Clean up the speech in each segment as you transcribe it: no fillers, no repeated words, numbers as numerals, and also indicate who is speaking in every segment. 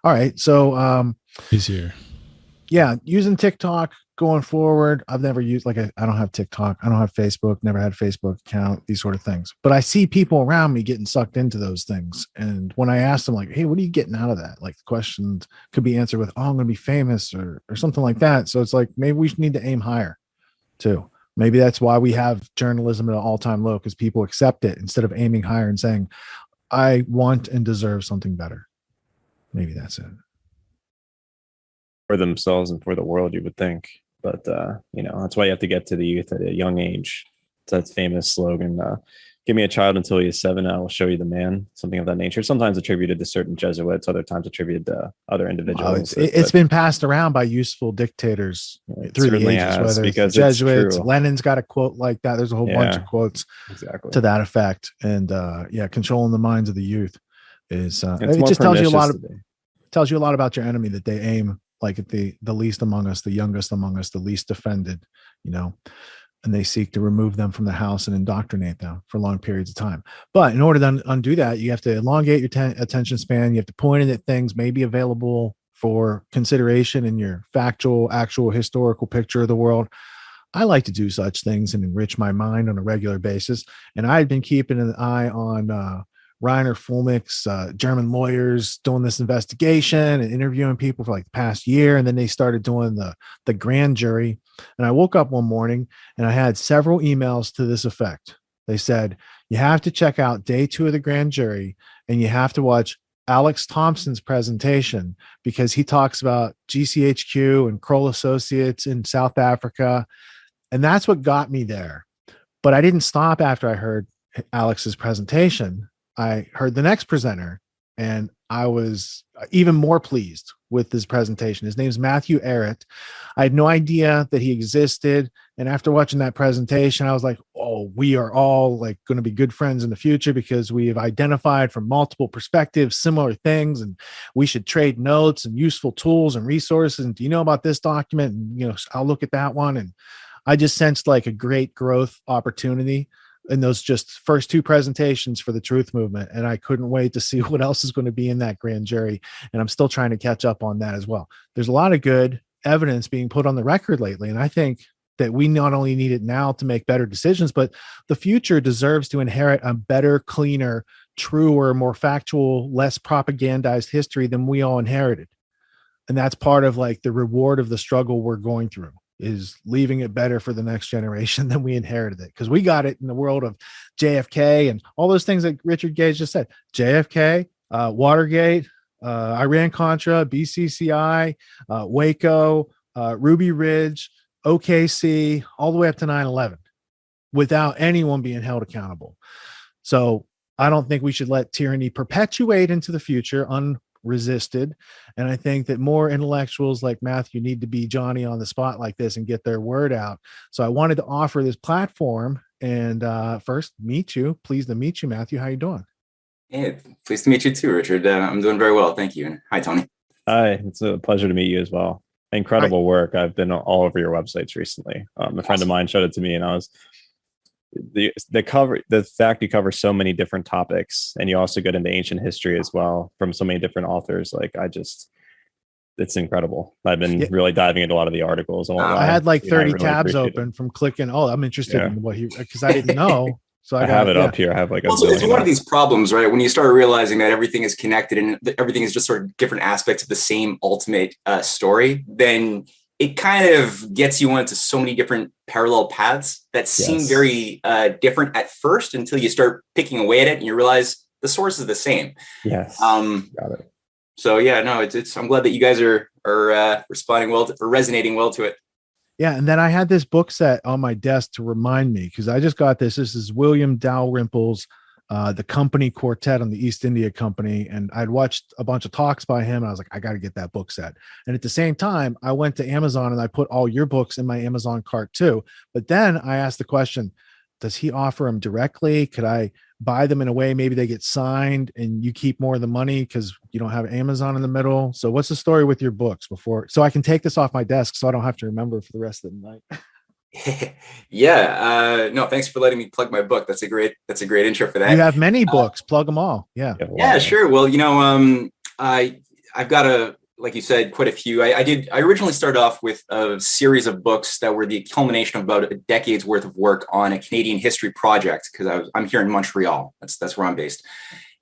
Speaker 1: All right. So,
Speaker 2: He's here.
Speaker 1: yeah, using TikTok going forward. I've never used I don't have TikTok. I don't have Facebook, never had a Facebook account, these sort of things. But I see people around me getting sucked into those things. And when I ask them like, hey, what are you getting out of that? Like the questions could be answered with, oh, I'm gonna be famous or something like that. So it's like maybe we need to aim higher too. Maybe that's why we have journalism at an all-time low, because people accept it instead of aiming higher and saying, I want and deserve something better. Maybe that's it.
Speaker 3: For themselves and for the world, you would think. But that's why you have to get to the youth at a young age. It's that famous slogan, give me a child until he is 7, and I will show you the man, something of that nature. Sometimes attributed to certain Jesuits, other times attributed to other individuals.
Speaker 1: It's been passed around by useful dictators through the ages, whether it's the Jesuits. Lenin's got a quote like that. There's a whole bunch of quotes to that effect. And controlling the minds of the youth is it just tells you a lot about your enemy, that they aim like at the least among us, the youngest among us, the least defended, and they seek to remove them from the house and indoctrinate them for long periods of time. But in order to undo that, you have to elongate your attention span. You have to point it at things maybe available for consideration in your factual, actual historical picture of the world. I like to do such things and enrich my mind on a regular basis. And I had been keeping an eye on Reiner Fulmich's German lawyers doing this investigation and interviewing people for like the past year. And then they started doing the grand jury. And I woke up one morning and I had several emails to this effect. They said, you have to check out day 2 of the grand jury and you have to watch Alex Thompson's presentation, because he talks about GCHQ and Kroll Associates in South Africa. And that's what got me there. But I didn't stop after I heard Alex's presentation. I heard the next presenter and I was even more pleased with his presentation. His name's Matthew Ehret. I had no idea that he existed. And after watching that presentation, I was like, oh, we are all like going to be good friends in the future, because we have identified from multiple perspectives similar things, and we should trade notes and useful tools and resources. And do you know about this document? And, I'll look at that one. And I just sensed like a great growth opportunity in those just first 2 presentations for the truth movement. And I couldn't wait to see what else is going to be in that grand jury. And I'm still trying to catch up on that as well. There's a lot of good evidence being put on the record lately. And I think that we not only need it now to make better decisions, but the future deserves to inherit a better, cleaner, truer, more factual, less propagandized history than we all inherited. And that's part of like the reward of the struggle we're going through, is leaving it better for the next generation than we inherited it. Because we got it in the world of JFK and all those things that Richard Gage just said. JFK, Watergate, Iran-Contra, BCCI, Waco, Ruby Ridge, OKC, all the way up to 9/11, without anyone being held accountable. So I don't think we should let tyranny perpetuate into the future resisted. And I think that more intellectuals like Matthew need to be Johnny on the spot like this and get their word out. So I wanted to offer this platform and first pleased to meet you, Matthew. How you doing?
Speaker 4: Hey, pleased to meet you too, Richard. I'm doing very well. Thank you. And hi, Tony.
Speaker 3: Hi, it's a pleasure to meet you as well. Incredible work. I've been all over your websites recently. A friend of mine showed it to me and I was the fact you cover so many different topics, and you also get into ancient history as well from so many different authors. Like it's incredible. I've been really diving into a lot of the articles.
Speaker 1: I had like 30 tabs open from clicking. Oh, I'm interested in what because I didn't know. So I
Speaker 3: have it up here. I have like
Speaker 4: it's one of these problems, right? When you start realizing that everything is connected and everything is just sort of different aspects of the same ultimate story, then it kind of gets you into so many different parallel paths that seem very different at first until you start picking away at it and you realize the source is the same.
Speaker 3: Yes. Got it.
Speaker 4: So yeah, no, it's I'm glad that you guys are responding well or resonating well to it.
Speaker 1: Yeah, and then I had this book set on my desk to remind me, because I just got this. This is William Dalrymple's The Company Quartet on the East India Company. And I'd watched a bunch of talks by him. And I was like, I got to get that book set. And at the same time, I went to Amazon and I put all your books in my Amazon cart too. But then I asked the question, does he offer them directly? Could I buy them in a way maybe they get signed and you keep more of the money because you don't have Amazon in the middle? So what's the story with your books so I can take this off my desk so I don't have to remember for the rest of the night?
Speaker 4: No, thanks for letting me plug my book. That's a great intro for that.
Speaker 1: You have many books, plug them all. Yeah,
Speaker 4: sure. Well, I've got like you said, quite a few. I originally started off with a series of books that were the culmination of about a decade's worth of work on a Canadian history project, because I'm here in Montreal. That's where I'm based.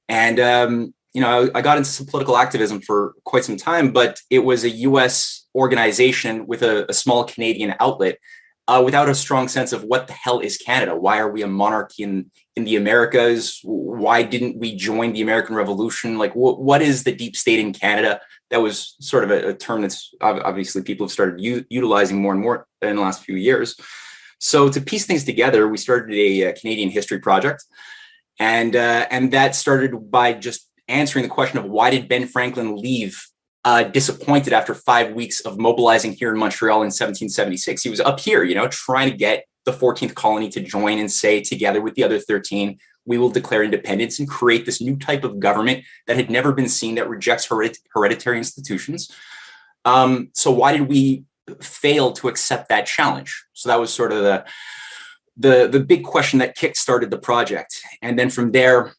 Speaker 4: And, I got into some political activism for quite some time, but it was a US organization with a small Canadian outlet, without a strong sense of what the hell is Canada? Why are we a monarchy in the Americas? Why didn't we join the American Revolution? Like, what is the deep state in Canada? That was sort of a term that's obviously people have started utilizing more and more in the last few years. So to piece things together, we started a Canadian history project. And that started by just answering the question of why did Ben Franklin leave disappointed after 5 weeks of mobilizing here in Montreal in 1776. He was up here, trying to get the 14th colony to join and say, together with the other 13, we will declare independence and create this new type of government that had never been seen, that rejects hereditary institutions. So why did we fail to accept that challenge? So that was sort of the big question that kick-started the project. And then from there,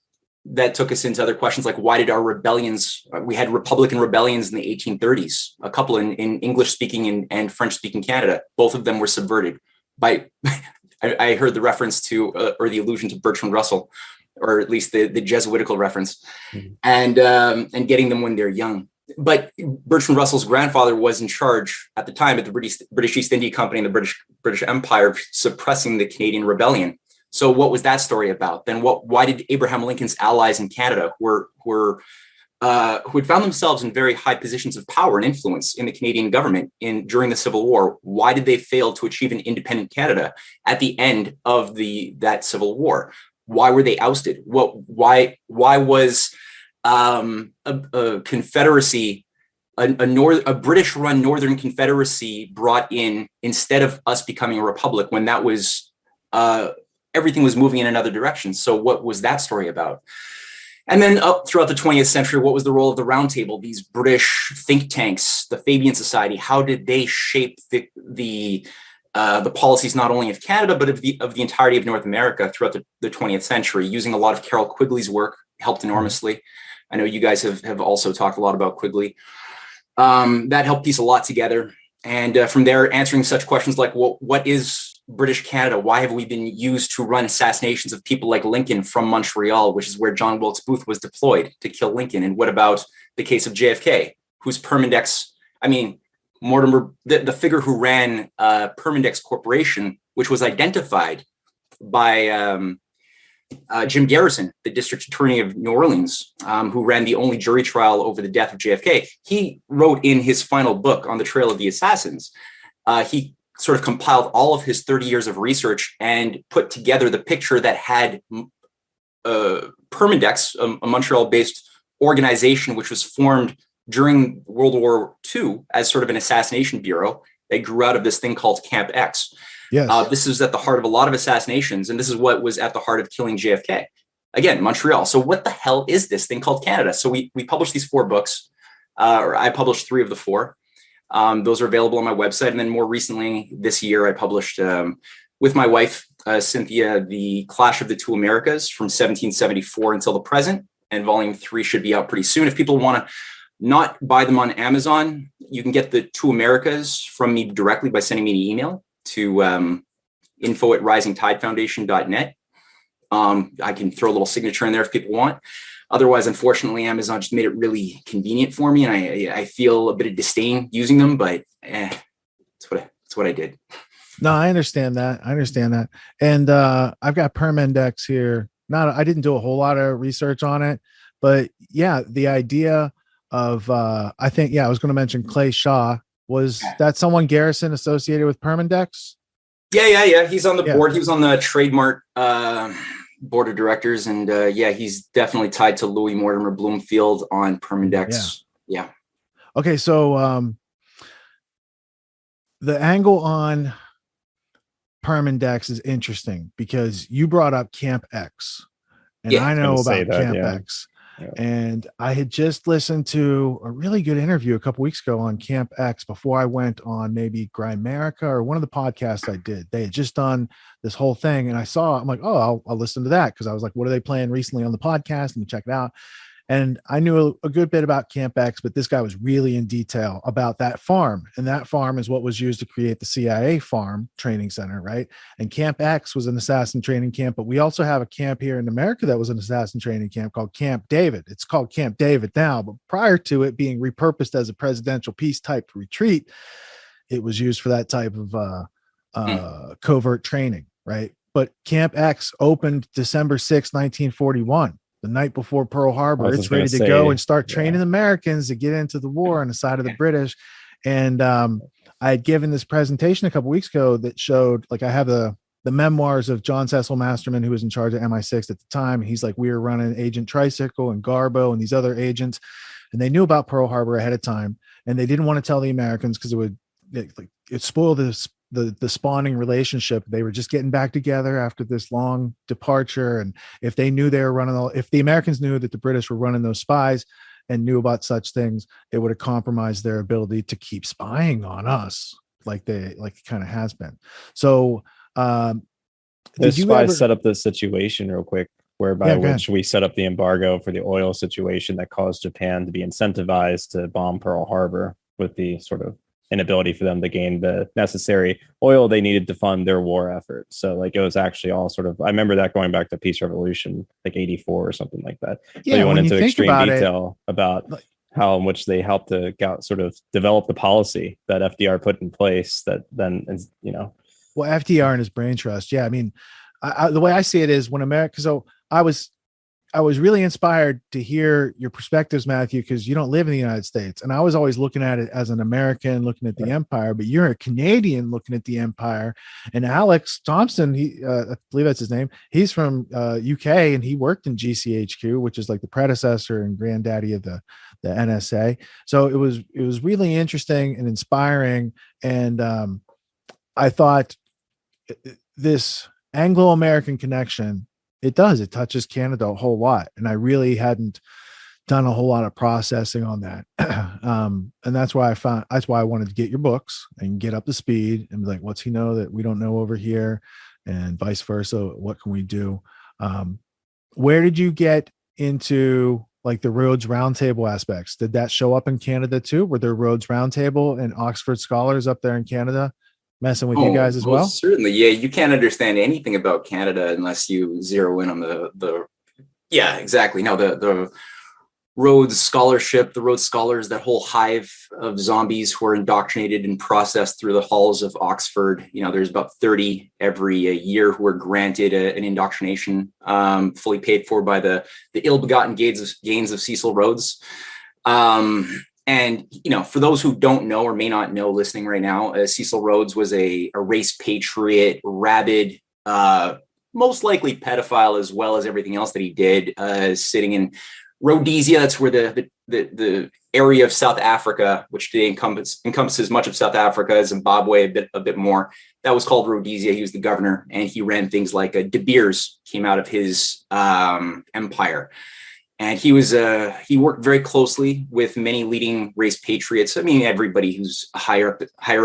Speaker 4: that took us into other questions like, why did our rebellions, we had Republican rebellions in the 1830s, a couple in English-speaking and French-speaking Canada. Both of them were subverted by, I heard the reference to, or the allusion to Bertrand Russell, or at least the Jesuitical reference, and getting them when they're young. But Bertrand Russell's grandfather was in charge at the time at the British East India Company and the British Empire, suppressing the Canadian Rebellion. So what was that story about? Then why did Abraham Lincoln's allies in Canada, who had found themselves in very high positions of power and influence in the Canadian government during the Civil War, why did they fail to achieve an independent Canada at the end of that Civil War? Why were they ousted? Why was a confederacy, a British-run Northern Confederacy brought in instead of us becoming a republic, when that was everything was moving in another direction? So what was that story about? And then up throughout the 20th century, what was the role of the Round Table, these British think tanks, the Fabian Society? How did they shape the policies not only of Canada, but of the entirety of North America throughout the 20th century? Using a lot of Carroll Quigley's work helped enormously. I know you guys have also talked a lot about Quigley. That helped piece a lot together. And from there, answering such questions like, what is British Canada? Why have we been used to run assassinations of people like Lincoln from Montreal, which is where John Wilkes Booth was deployed to kill Lincoln? And what about the case of JFK, whose Permindex, Mortimer, the figure who ran Permindex Corporation, which was identified by Jim Garrison, the district attorney of New Orleans, who ran the only jury trial over the death of JFK. He wrote in his final book, On the Trail of the Assassins, he sort of compiled all of his 30 years of research and put together the picture that had Permindex, a Montreal-based organization, which was formed during World War II as sort of an assassination bureau. They grew out of this thing called Camp X. Yes. This is at the heart of a lot of assassinations, and this is what was at the heart of killing JFK. Again, Montreal. So what the hell is this thing called Canada? So we published these 4 books, or I published 3 of the 4. Those are available on my website. And then more recently this year, I published with my wife, Cynthia, The Clash of the Two Americas from 1774 until the present. And volume 3 should be out pretty soon. If people want to not buy them on Amazon, you can get the Two Americas from me directly by sending me an email to info@risingtidefoundation.net. I can throw a little signature in there if people want. Otherwise, unfortunately, Amazon just made it really convenient for me, and I feel a bit of disdain using them, but it's what I did.
Speaker 1: No, I understand that. And I've got Permindex here. I didn't do a whole lot of research on it, but yeah, the idea of I think I was going to mention Clay Shaw. Was that someone Garrison associated with Permindex?
Speaker 4: Yeah. He's on the board. He was on the trademark board of directors, and he's definitely tied to Louis Mortimer Bloomfield on Permindex. Yeah.
Speaker 1: Okay, so the angle on Permindex is interesting because you brought up Camp X, and I know about Camp X. Yeah. And I had just listened to a really good interview a couple weeks ago on Camp X before I went on maybe Grimerica or one of the podcasts I did. They had just done this whole thing, and I'm like, oh, I'll listen to that, because I was like, what are they playing recently on the podcast? And check it out. And I knew a good bit about Camp X, but this guy was really in detail about that farm. And that farm is what was used to create the CIA farm training center, right? And Camp X was an assassin training camp, but we also have a camp here in America that was an assassin training camp called Camp David. It's called Camp David now, but prior to it being repurposed as a presidential peace type retreat, it was used for that type of covert training, right? But Camp X opened December 6, 1941. The night before Pearl Harbor. It's ready to go and start training Americans to get into the war on the side of the British. And I had given this presentation a couple weeks ago that showed, like, I have the memoirs of John Cecil Masterman, who was in charge of MI6 at the time. He's like, we were running Agent Tricycle and Garbo and these other agents, and they knew about Pearl Harbor ahead of time, and they didn't want to tell the Americans because it spoiled the spawning relationship. They were just getting back together after this long departure. And if they knew they were if the Americans knew that the British were running those spies and knew about such things, it would have compromised their ability to keep spying on us like it kind of has been. So,
Speaker 3: the spies set up this situation real quick, whereby which we set up the embargo for the oil situation that caused Japan to be incentivized to bomb Pearl Harbor with the sort of inability for them to gain the necessary oil they needed to fund their war effort. So like it was actually all sort of, I remember that going back to Peace Revolution, like 84 or something like that.
Speaker 1: Yeah,
Speaker 3: so you went into extreme detail about how in which they helped to sort of develop the policy that FDR put in place that then,
Speaker 1: Well, FDR and his brain trust. Yeah. I mean, the way I see it is when America, so I was really inspired to hear your perspectives, Matthew, because you don't live in the United States. And I was always looking at it as an American looking at the empire, but you're a Canadian looking at the empire. And Alex Thompson, I believe that's his name. He's from UK, and he worked in GCHQ, which is like the predecessor and granddaddy of the NSA. So it was really interesting and inspiring. And I thought this Anglo-American connection, it touches Canada a whole lot. And I really hadn't done a whole lot of processing on that. And that's why I wanted to get your books and get up to speed and be like, what's he know that we don't know over here, and vice versa? What can we do? Where did you get into like the Rhodes Roundtable aspects? Did that show up in Canada too? Were there Rhodes Roundtable and Oxford scholars up there in Canada messing with you guys as well?
Speaker 4: Certainly. Yeah. You can't understand anything about Canada unless you zero in on yeah, exactly. No, the Rhodes scholarship, the Rhodes scholars, that whole hive of zombies who are indoctrinated and processed through the halls of Oxford. There's about 30 every year who are granted an indoctrination, fully paid for by the ill-begotten gains of Cecil Rhodes. And, for those who don't know or may not know listening right now, Cecil Rhodes was a race patriot, rabid, most likely pedophile, as well as everything else that he did, sitting in Rhodesia. That's where the area of South Africa, which today encompasses much of South Africa, Zimbabwe a bit more. That was called Rhodesia. He was the governor, and he ran things like De Beers came out of his empire. And he worked very closely with many leading race patriots. I mean, everybody who's higher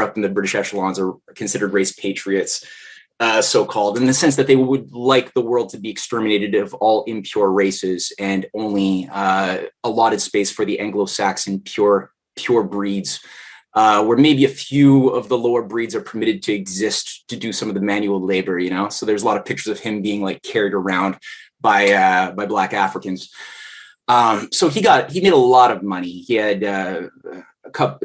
Speaker 4: up in the British echelons are considered race patriots, so-called, in the sense that they would like the world to be exterminated of all impure races and only allotted space for the Anglo-Saxon pure breeds, where maybe a few of the lower breeds are permitted to exist to do some of the manual labor. So there's a lot of pictures of him being like carried around by Black Africans. So he made a lot of money. He had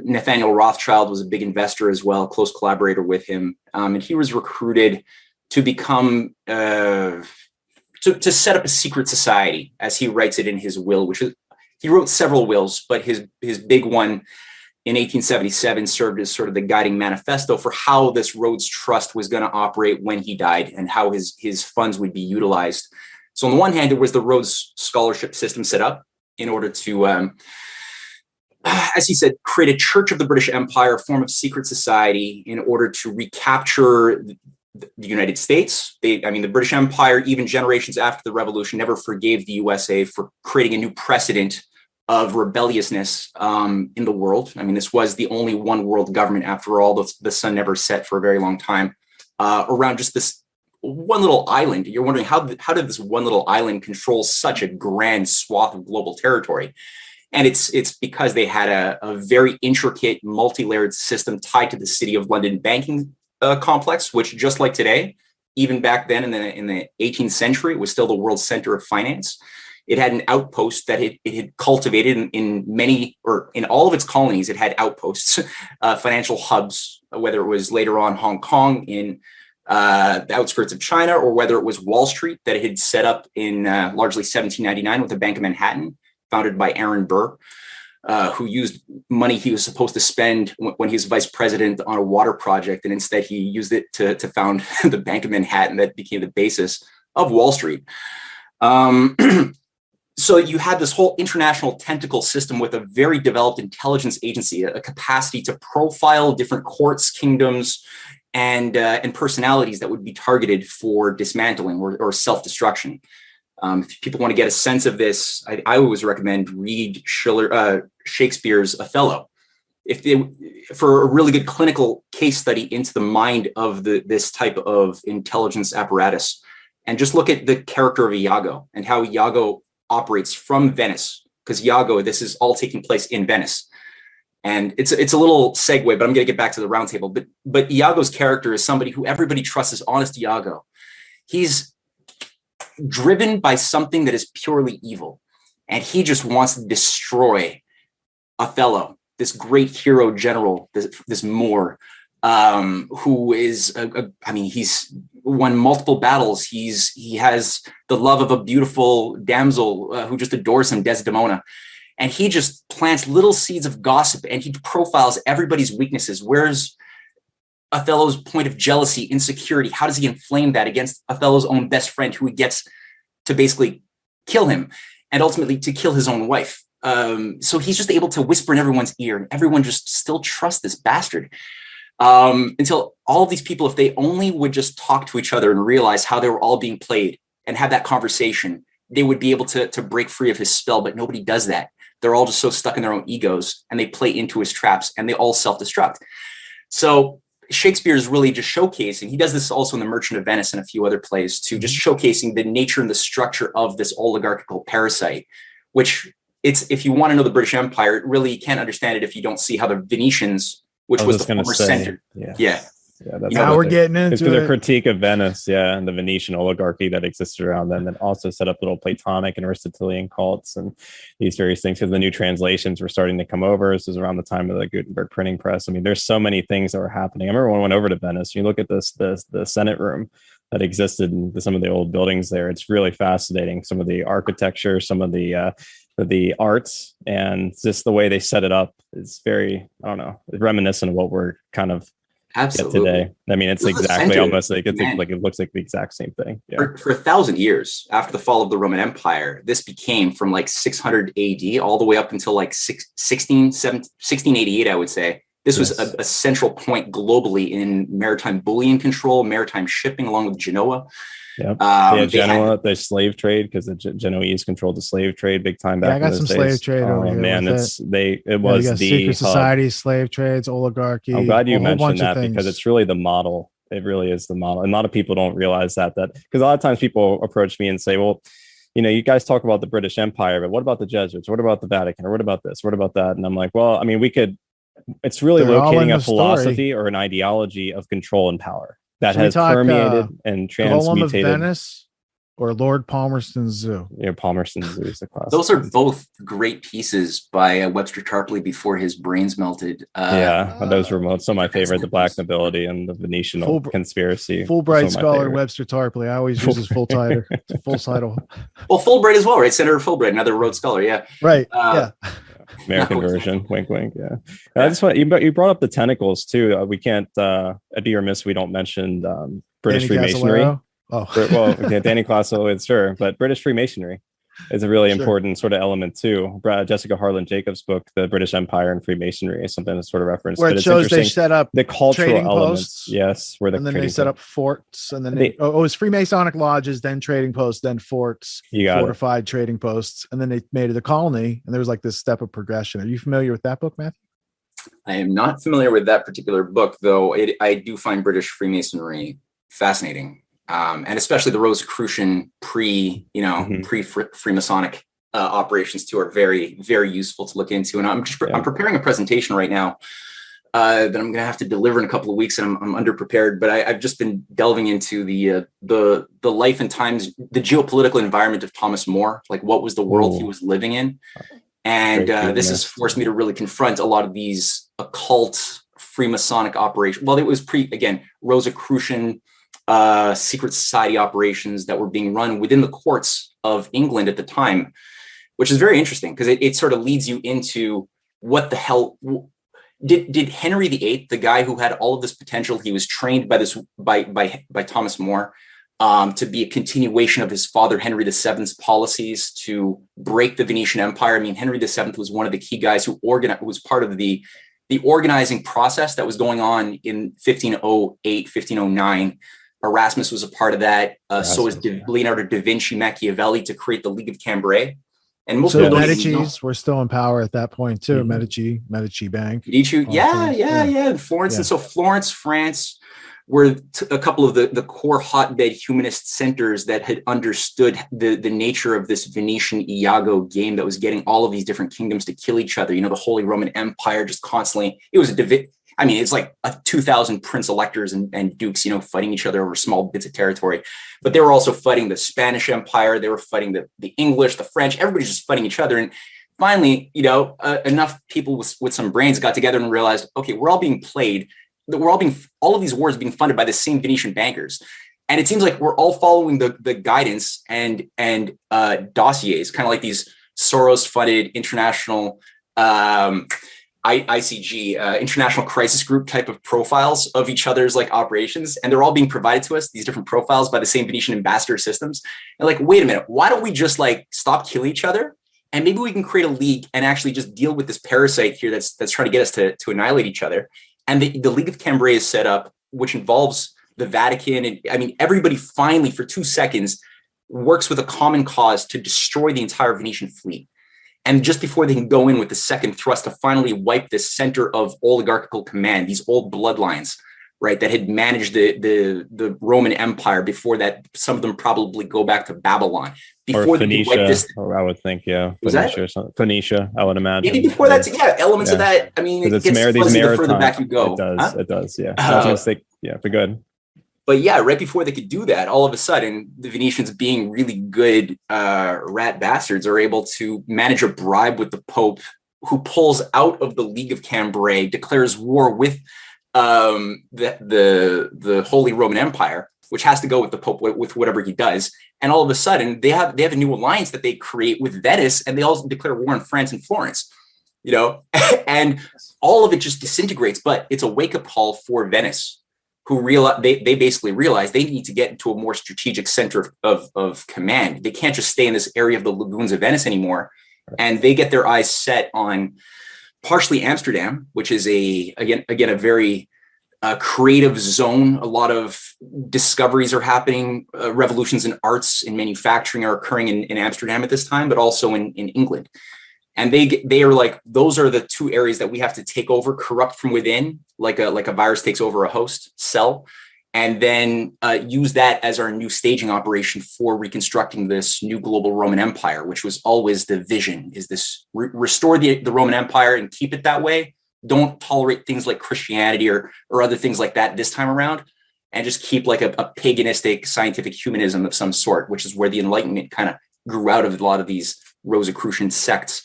Speaker 4: Nathaniel Rothschild was a big investor as well, a close collaborator with him. And he was recruited to become, to set up a secret society, as he writes it in his will, he wrote several wills, but his big one in 1877 served as sort of the guiding manifesto for how this Rhodes Trust was going to operate when he died and how his funds would be utilized. So on the one hand, there was the Rhodes scholarship system set up in order to, as he said, create a church of the British Empire, a form of secret society in order to recapture the United States. The British Empire, even generations after the revolution, never forgave the USA for creating a new precedent of rebelliousness in the world. This was the only one world government, after all. The sun never set for a very long time, around just this one little island. You're wondering how did this one little island control such a grand swath of global territory? And it's because they had a very intricate, multi-layered system tied to the City of London banking complex, which, just like today, even back then in the 18th century, was still the world's center of finance. It had an outpost that it had cultivated in all of its colonies. It had outposts, financial hubs, whether it was later on Hong Kong in the outskirts of China, or whether it was Wall Street that it had set up in largely 1799 with the Bank of Manhattan, founded by Aaron Burr, who used money he was supposed to spend when he was vice president on a water project, and instead he used it to found the Bank of Manhattan that became the basis of Wall Street. So you had this whole international tentacle system with a very developed intelligence agency, a capacity to profile different courts, kingdoms, and personalities that would be targeted for dismantling or self-destruction. If people want to get a sense of this, I always recommend read Shakespeare's Othello. For a really good clinical case study into the mind of this type of intelligence apparatus, and just look at the character of Iago and how Iago operates from Venice, because Iago, this is all taking place in Venice. And it's a little segue, but I'm going to get back to the round table. But Iago's character is somebody who everybody trusts as honest Iago. He's driven by something that is purely evil, and he just wants to destroy Othello, this great hero general, this Moor, who is he's won multiple battles. He has the love of a beautiful damsel who just adores him, Desdemona, and he just plants little seeds of gossip, and he profiles everybody's weaknesses. Where's Othello's point of jealousy, insecurity? How does he inflame that against Othello's own best friend, who he gets to basically kill him and ultimately to kill his own wife? So he's just able to whisper in everyone's ear, and everyone just still trusts this bastard. Until all of these people, if they only would just talk to each other and realize how they were all being played and have that conversation, they would be able to break free of his spell. But nobody does that. They're all just so stuck in their own egos, and they play into his traps, and they all self-destruct. So Shakespeare is really just showcasing, he does this also in The Merchant of Venice and a few other plays too, just showcasing the nature and the structure of this oligarchical parasite, which if you want to know the British Empire, it really can't understand it if you don't see how the Venetians, which was the former center. Yeah.
Speaker 1: Now we're getting into
Speaker 3: it's a critique of Venice, and the Venetian oligarchy that existed around them, and also set up little Platonic and Aristotelian cults and these various things, because the new translations were starting to come over. This was around the time of the Gutenberg printing press. I mean, there's so many things that were happening. I remember when I went over to Venice, you look at the Senate room that existed in some of the old buildings there. It's really fascinating. Some of the architecture, some of the arts, and just the way they set it up is very, reminiscent of what we're kind of
Speaker 4: absolutely
Speaker 3: today. I mean, it's exactly almost like it looks like the exact same thing.
Speaker 4: For 1,000 years after the fall of the Roman Empire, this became from like 600 AD all the way up until like 1688, I would say. This was a central point globally in maritime bullion control, maritime shipping along with Genoa.
Speaker 3: Genoa, the slave trade, because the Genoese controlled the slave trade big time back.
Speaker 1: I got some slave trade over here.
Speaker 3: Man, it was the
Speaker 1: secret society, slave trades, oligarchy.
Speaker 3: I'm glad you mentioned that, because it's really the model. It really is the model, and a lot of people don't realize that because a lot of times people approach me and say, "Well, you guys talk about the British Empire, but what about the Jesuits? What about the Vatican? Or what about this? What about that?" And I'm like, "Well, I mean, we could." It's really locating a philosophy or an ideology of control and power that has permeated and transmutated.
Speaker 1: Of Venice or Lord Palmerston's Zoo?
Speaker 3: Palmerston's Zoo is the class.
Speaker 4: Those are both great pieces by Webster Tarpley before his brains melted.
Speaker 3: Those were some of my favorite, the Black Nobility and the Venetian conspiracy.
Speaker 1: Fulbright scholar Webster Tarpley. I always use his full title.
Speaker 4: Well, Fulbright as well, right? Senator Fulbright, another Rhodes Scholar. Yeah.
Speaker 1: Right.
Speaker 3: American version. Wink, wink. Yeah. I just want you brought up the tentacles too. We can't. I'd be remiss if we don't mention British Freemasonry. Danny Clausen, sure, but British Freemasonry is a really important sort of element too. Jessica Harlan Jacobs' book, The British Empire and Freemasonry, is something that's sort of referenced.
Speaker 1: Where it shows they set up
Speaker 3: the cultural elements.
Speaker 1: Posts,
Speaker 3: yes,
Speaker 1: and then they set up forts, and then it was Freemasonic lodges, then trading posts, then forts, fortified trading posts, and then they made it a colony. And there was like this step of progression. Are you familiar with that book, Matthew?
Speaker 4: I am not familiar with that particular book, though. I do find British Freemasonry fascinating. and especially the Rosicrucian pre-Freemasonic operations too are very, very useful to look into. And I'm preparing a presentation right now that I'm going to have to deliver in a couple of weeks, and I'm underprepared. But I've just been delving into the life and times, the geopolitical environment of Thomas More, like what was the world he was living in, and this has forced me to really confront a lot of these occult Freemasonic operations. Well, it was Rosicrucian secret society operations that were being run within the courts of England at the time, which is very interesting because it sort of leads you into what the hell did Henry VIII, the guy who had all of this potential, he was trained by Thomas More to be a continuation of his father Henry VII's policies to break the Venetian Empire. I mean, Henry VII was one of the key guys who was part of the organizing process that was going on in 1508, 1509. Erasmus was a part of that. So was Leonardo da Vinci, Machiavelli, to create the League of Cambrai. And most of the
Speaker 1: Medicis were still in power at that point too. Medici Bank.
Speaker 4: Yeah. Florence. And so Florence, France were a couple of the core hotbed humanist centers that had understood the nature of this Venetian Iago game that was getting all of these different kingdoms to kill each other. The Holy Roman Empire just constantly, it was it's like 2,000 prince electors and dukes, fighting each other over small bits of territory. But they were also fighting the Spanish Empire. They were fighting the English, the French. Everybody's just fighting each other. And finally, enough people with some brains got together and realized, okay, we're all being played. All of these wars being funded by the same Venetian bankers. And it seems like we're all following the guidance and dossiers, kind of like these Soros-funded international ICG, International Crisis Group type of profiles of each other's operations. And they're all being provided to us, these different profiles, by the same Venetian ambassador systems. And wait a minute, why don't we just stop killing each other? And maybe we can create a league and actually just deal with this parasite here that's trying to get us to annihilate each other. And the League of Cambrai is set up, which involves the Vatican. And everybody finally, for 2 seconds, works with a common cause to destroy the entire Venetian fleet. And just before they can go in with the second thrust to finally wipe this center of oligarchical command, these old bloodlines, right, that had managed the Roman Empire before that, some of them probably go back to Babylon. Before
Speaker 3: or Phoenicia, I would think, yeah.
Speaker 4: Phoenicia,
Speaker 3: or something. Phoenicia, I would imagine.
Speaker 4: Maybe before that, elements of that. I mean, it gets fuzzy the further back you go.
Speaker 3: It does, yeah. I was going to say, but good.
Speaker 4: But yeah, right before they could do that, all of a sudden, the Venetians, being really good rat bastards, are able to manage a bribe with the Pope, who pulls out of the League of Cambrai, declares war with the Holy Roman Empire, which has to go with the Pope with whatever he does. And all of a sudden, they have a new alliance that they create with Venice, and they also declare war on France and Florence. And all of it just disintegrates. But it's a wake-up call for Venice, who they basically realize they need to get into a more strategic center of command. They can't just stay in this area of the lagoons of Venice anymore. And they get their eyes set on partially Amsterdam, which is a very creative zone. A lot of discoveries are happening. Revolutions in arts and manufacturing are occurring in Amsterdam at this time, but also in England. And they are like, those are the two areas that we have to take over, corrupt from within, like a virus takes over a host cell, and then use that as our new staging operation for reconstructing this new global Roman Empire, which was always the vision, is this restore the Roman Empire and keep it that way. Don't tolerate things like Christianity or other things like that this time around, and just keep like a paganistic scientific humanism of some sort, which is where the Enlightenment kind of grew out of a lot of these Rosicrucian sects.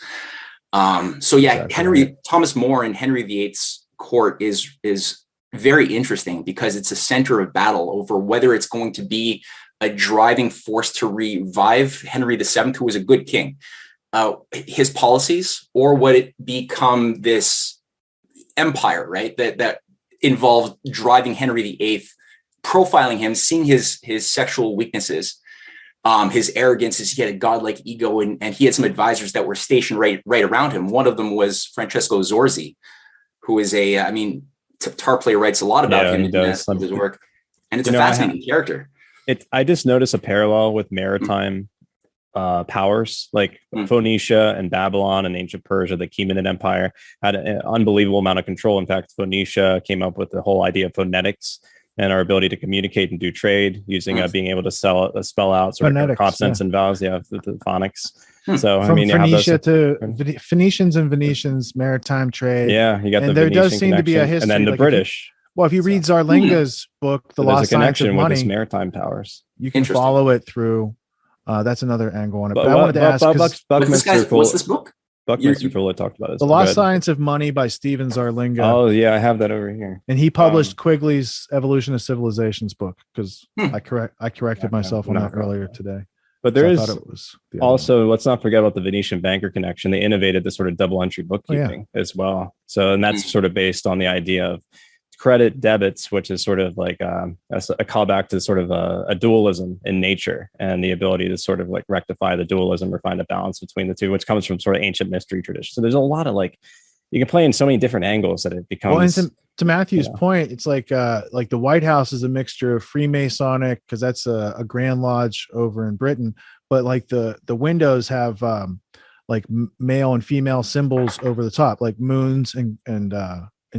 Speaker 4: So yeah, exactly. Thomas More and Henry VIII's court is very interesting because it's a center of battle over whether it's going to be a driving force to revive Henry VII, who was a good king, his policies, or would it become this empire, right? That involved driving Henry VIII, profiling him, seeing his sexual weaknesses, his arrogance, he had a godlike ego, and he had some advisors that were stationed right around him. One of them was Francesco Zorzi, who is Tarplay writes a lot about him in his work, and it's a fascinating character.
Speaker 3: I just noticed a parallel with maritime powers like Phoenicia and Babylon and ancient Persia. The Achaemenid Empire had an unbelievable amount of control. In fact, Phoenicia came up with the whole idea of phonetics, and our ability to communicate and do trade using being able to spell out sort of consonants and vowels, the phonics. So
Speaker 1: from Phoenicia to Phoenicians and Venetians, maritime trade.
Speaker 3: Yeah, you got
Speaker 1: and
Speaker 3: the
Speaker 1: there
Speaker 3: Venetian
Speaker 1: does seem to be a history,
Speaker 3: and then the British.
Speaker 1: If you read Zarlinga's book, The Lost Science of Money,
Speaker 3: with his maritime powers,
Speaker 1: you can follow it through. That's another angle on it. But I wanted to ask,
Speaker 4: what's this book?
Speaker 3: Buckminster Fuller talked about it.
Speaker 1: The Lost Science of Money by Stephen Zarlinga.
Speaker 3: Oh yeah, I have that over here.
Speaker 1: And he published Quigley's Evolution of Civilizations book, because I corrected myself on that earlier today.
Speaker 3: But there is also, let's not forget about the Venetian banker connection. They innovated this sort of double entry bookkeeping as well. So, and that's sort of based on the idea of credit debits, which is sort of like a callback to sort of a dualism in nature, and the ability to sort of like rectify the dualism or find a balance between the two, which comes from sort of ancient mystery tradition. So there's a lot of you can play in so many different angles that it becomes.
Speaker 1: Well, and to Matthew's point, it's like the White House is a mixture of Freemasonic, because that's a Grand Lodge over in Britain, but like the windows have like male and female symbols over the top, like moons and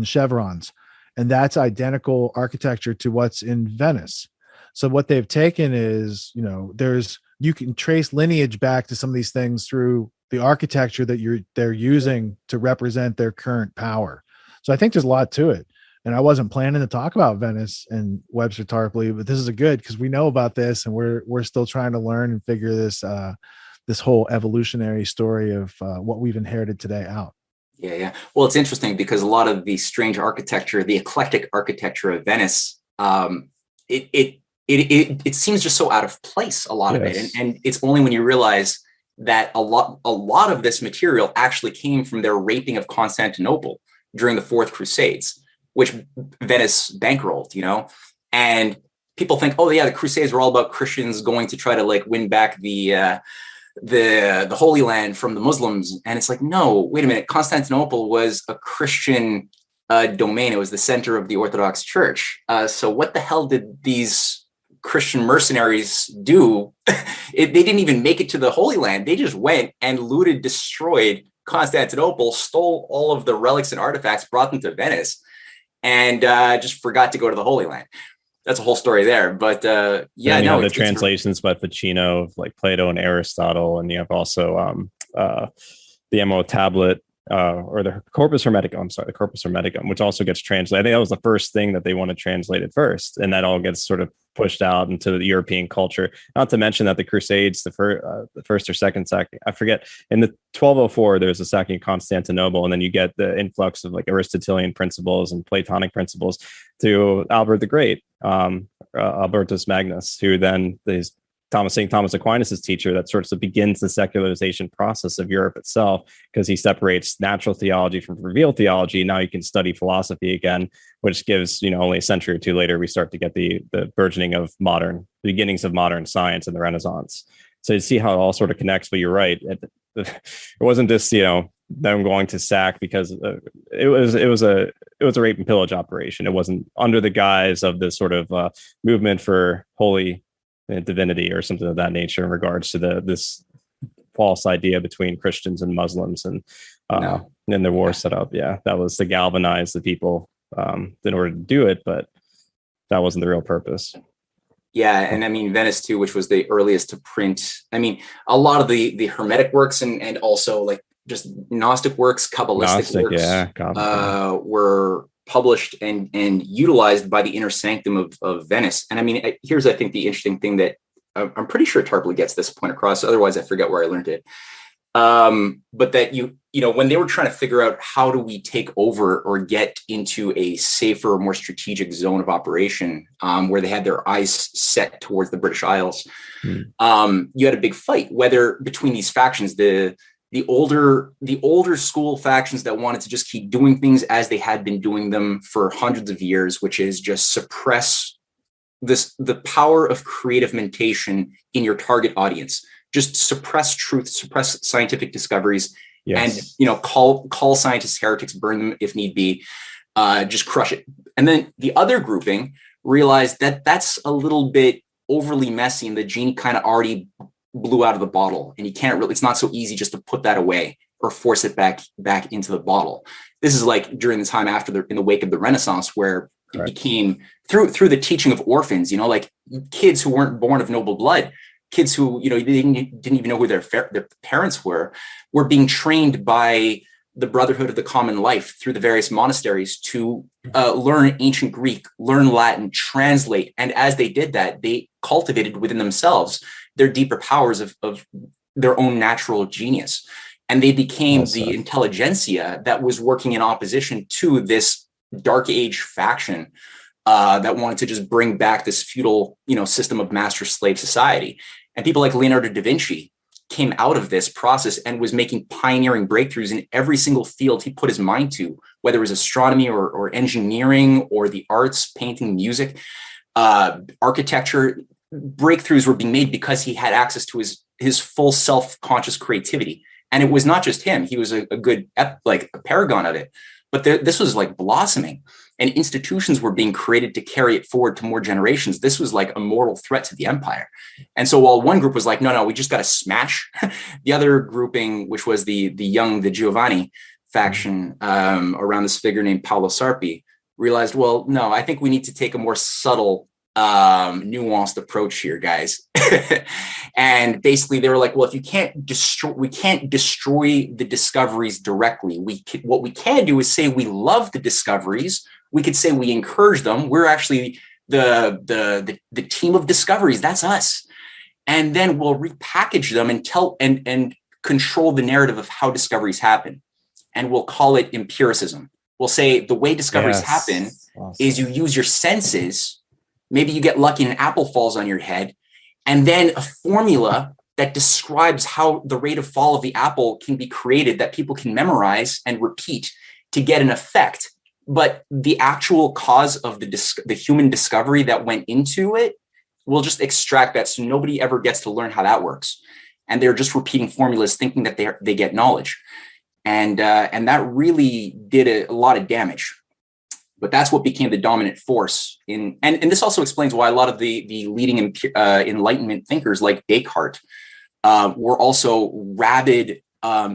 Speaker 1: chevrons. And that's identical architecture to what's in Venice. So what they've taken is, you can trace lineage back to some of these things through the architecture that they're using to represent their current power. So I think there's a lot to it. And I wasn't planning to talk about Venice and Webster Tarpley, but this is good because we know about this, and we're still trying to learn and figure this whole evolutionary story of what we've inherited today out.
Speaker 4: Yeah. Well, it's interesting because a lot of the strange architecture, the eclectic architecture of Venice, it seems just so out of place, a lot of it. And it's only when you realize that a lot of this material actually came from their raping of Constantinople during the Fourth Crusades, which Venice bankrolled, and people think, oh yeah, the Crusades were all about Christians going to try to win back the Holy Land from the Muslims. And it's like, no, wait a minute. Constantinople was a Christian domain. It was the center of the Orthodox Church. So what the hell did these Christian mercenaries do? They didn't even make it to the Holy Land. They just went and looted, destroyed Constantinople, stole all of the relics and artifacts, brought them to Venice, and just forgot to go to the Holy Land. That's a whole story there, but the
Speaker 3: translations by Ficino of Plato and Aristotle, and you have also the Emerald Tablet or the Corpus Hermeticum. The Corpus Hermeticum, which also gets translated. I think that was the first thing that they want to translate it first, and that all gets sort of pushed out into the European culture. Not to mention that the Crusades, the first or second sack, I forget. In the 1204, there's a sacking of Constantinople, and then you get the influx of Aristotelian principles and Platonic principles to Albert the Great, Albertus Magnus, who then is St. Thomas Aquinas' teacher, that sort of begins the secularization process of Europe itself, because he separates natural theology from revealed theology. Now you can study philosophy again, which gives, only a century or two later, we start to get the burgeoning of the beginnings of modern science and the Renaissance. So you see how it all sort of connects, but you're right. It wasn't just, them going to sack because it was a rape and pillage operation. It wasn't under the guise of this sort of movement for holy divinity or something of that nature in regards to this false idea between Christians and Muslims and the war set up. Yeah, that was to galvanize the people in order to do it, but that wasn't the real purpose.
Speaker 4: Yeah, and I mean Venice too, which was the earliest to print. I mean, a lot of the Hermetic works and also just Gnostic works, Kabbalistic works were published and utilized by the inner sanctum of Venice. And I mean, here's, I think, the interesting thing that I'm pretty sure Tarpley gets this point across. Otherwise, I forget where I learned it. But that when they were trying to figure out how do we take over or get into a safer, more strategic zone of operation, where they had their eyes set towards the British Isles, you had a big fight, whether between these factions, the older school factions that wanted to just keep doing things as they had been doing them for hundreds of years, which is just suppress the power of creative mentation in your target audience. Just suppress truth, suppress scientific discoveries, and call scientists heretics, burn them if need be, just crush it. And then the other grouping realized that that's a little bit overly messy, and the genie kind of already blew out of the bottle, and you can't really, it's not so easy just to put that away or force it back into the bottle. This is during the time in the wake of the Renaissance, where it became through the teaching of orphans, like kids who weren't born of noble blood, kids who, didn't even know who their parents were being trained by the Brotherhood of the Common Life through the various monasteries to learn ancient Greek, learn Latin, translate. And as they did that, they cultivated within themselves their deeper powers of their own natural genius. And they became the intelligentsia that was working in opposition to this Dark Age faction that wanted to just bring back this feudal, system of master-slave society. And people like Leonardo da Vinci came out of this process and was making pioneering breakthroughs in every single field he put his mind to, whether it was astronomy or engineering or the arts, painting, music, architecture. Breakthroughs were being made because he had access to his full self-conscious creativity. And it was not just him. He was a good, a paragon of it. But this was like blossoming, and institutions were being created to carry it forward to more generations. This was like a mortal threat to the empire. And so while one group was like, no, we just got to smash, the other grouping, which was the Giovanni faction around this figure named Paolo Sarpi, realized, well, no, I think we need to take a more subtle, nuanced approach here, guys. And basically they were like, well, if we can't destroy the discoveries directly. What we can do is say we love the discoveries. We could say we encourage them. We're actually the team of discoveries. That's us. And then we'll repackage them and and control the narrative of how discoveries happen. And we'll call it empiricism. We'll say the way discoveries happen is you use your senses. Maybe you get lucky and an apple falls on your head, and then a formula that describes how the rate of fall of the apple can be created that people can memorize and repeat to get an effect. But the actual cause of the human discovery that went into it, we'll just extract that, so nobody ever gets to learn how that works. And they're just repeating formulas thinking that they get knowledge. And that really did a lot of damage. But that's what became the dominant force and this also explains why a lot of the leading Enlightenment thinkers like Descartes were also rabid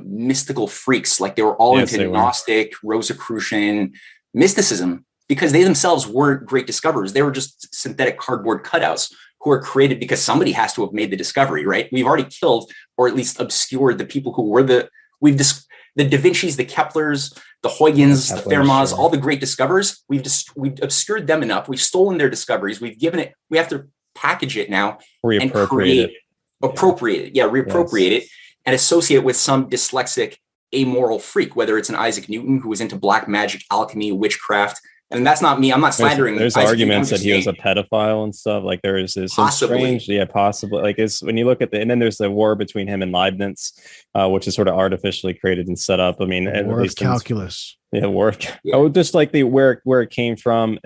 Speaker 4: mystical freaks. Like they were all into Gnostic, Rosicrucian mysticism, because they themselves weren't great discoverers. They were just synthetic cardboard cutouts who were created because somebody has to have made the discovery, right? We've already killed or at least obscured the people who were the Da Vinci's, the Keplers, the Huygens, the Fermats, all the great discoverers. We've obscured them enough. We've stolen their discoveries. We've given it. We have to package it now and reappropriate it and associate it with some dyslexic, amoral freak, whether it's an Isaac Newton who was into black magic, alchemy, witchcraft. And that's not me. I'm not slandering.
Speaker 3: There's arguments that he was a pedophile and stuff. Like there is some strange, possibly. Like it's when you look at and then there's the war between him and Leibniz, which is sort of artificially created and set up. I mean,
Speaker 1: war of calculus.
Speaker 3: Just like where it came from.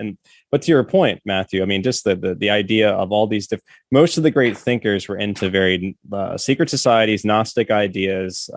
Speaker 3: But to your point, Matthew, I mean, just the idea of all these most of the great thinkers were into very secret societies, Gnostic ideas,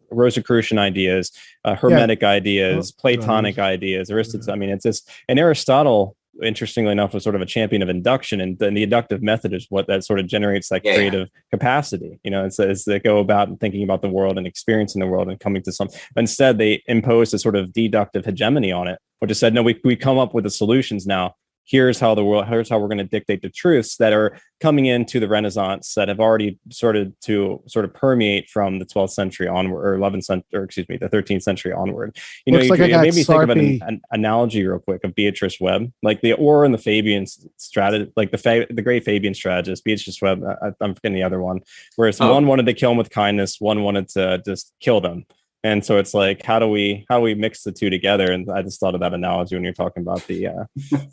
Speaker 3: Rosicrucian ideas, Hermetic ideas, Platonic ideas, Aristotle. I mean, it's just, and Aristotle, interestingly enough, was sort of a champion of induction, and the inductive method is what that sort of generates that creative capacity. It's they go about and thinking about the world and experiencing the world and coming to some. Instead, they imposed a sort of deductive hegemony on it, which is said, no, we come up with the solutions now. Here's how we're going to dictate the truths that are coming into the Renaissance that have already started to sort of permeate from the 12th century onward, or 11th century, or excuse me, the 13th century onward. It made me think of an analogy real quick of Beatrice Webb, like the Aurora and the Fabian strategist, like the great Fabian strategist, Beatrice Webb. I'm forgetting the other one. Whereas one wanted to kill him with kindness, one wanted to just kill them. And so it's like, how do we mix the two together? And I just thought of that analogy when you're talking about the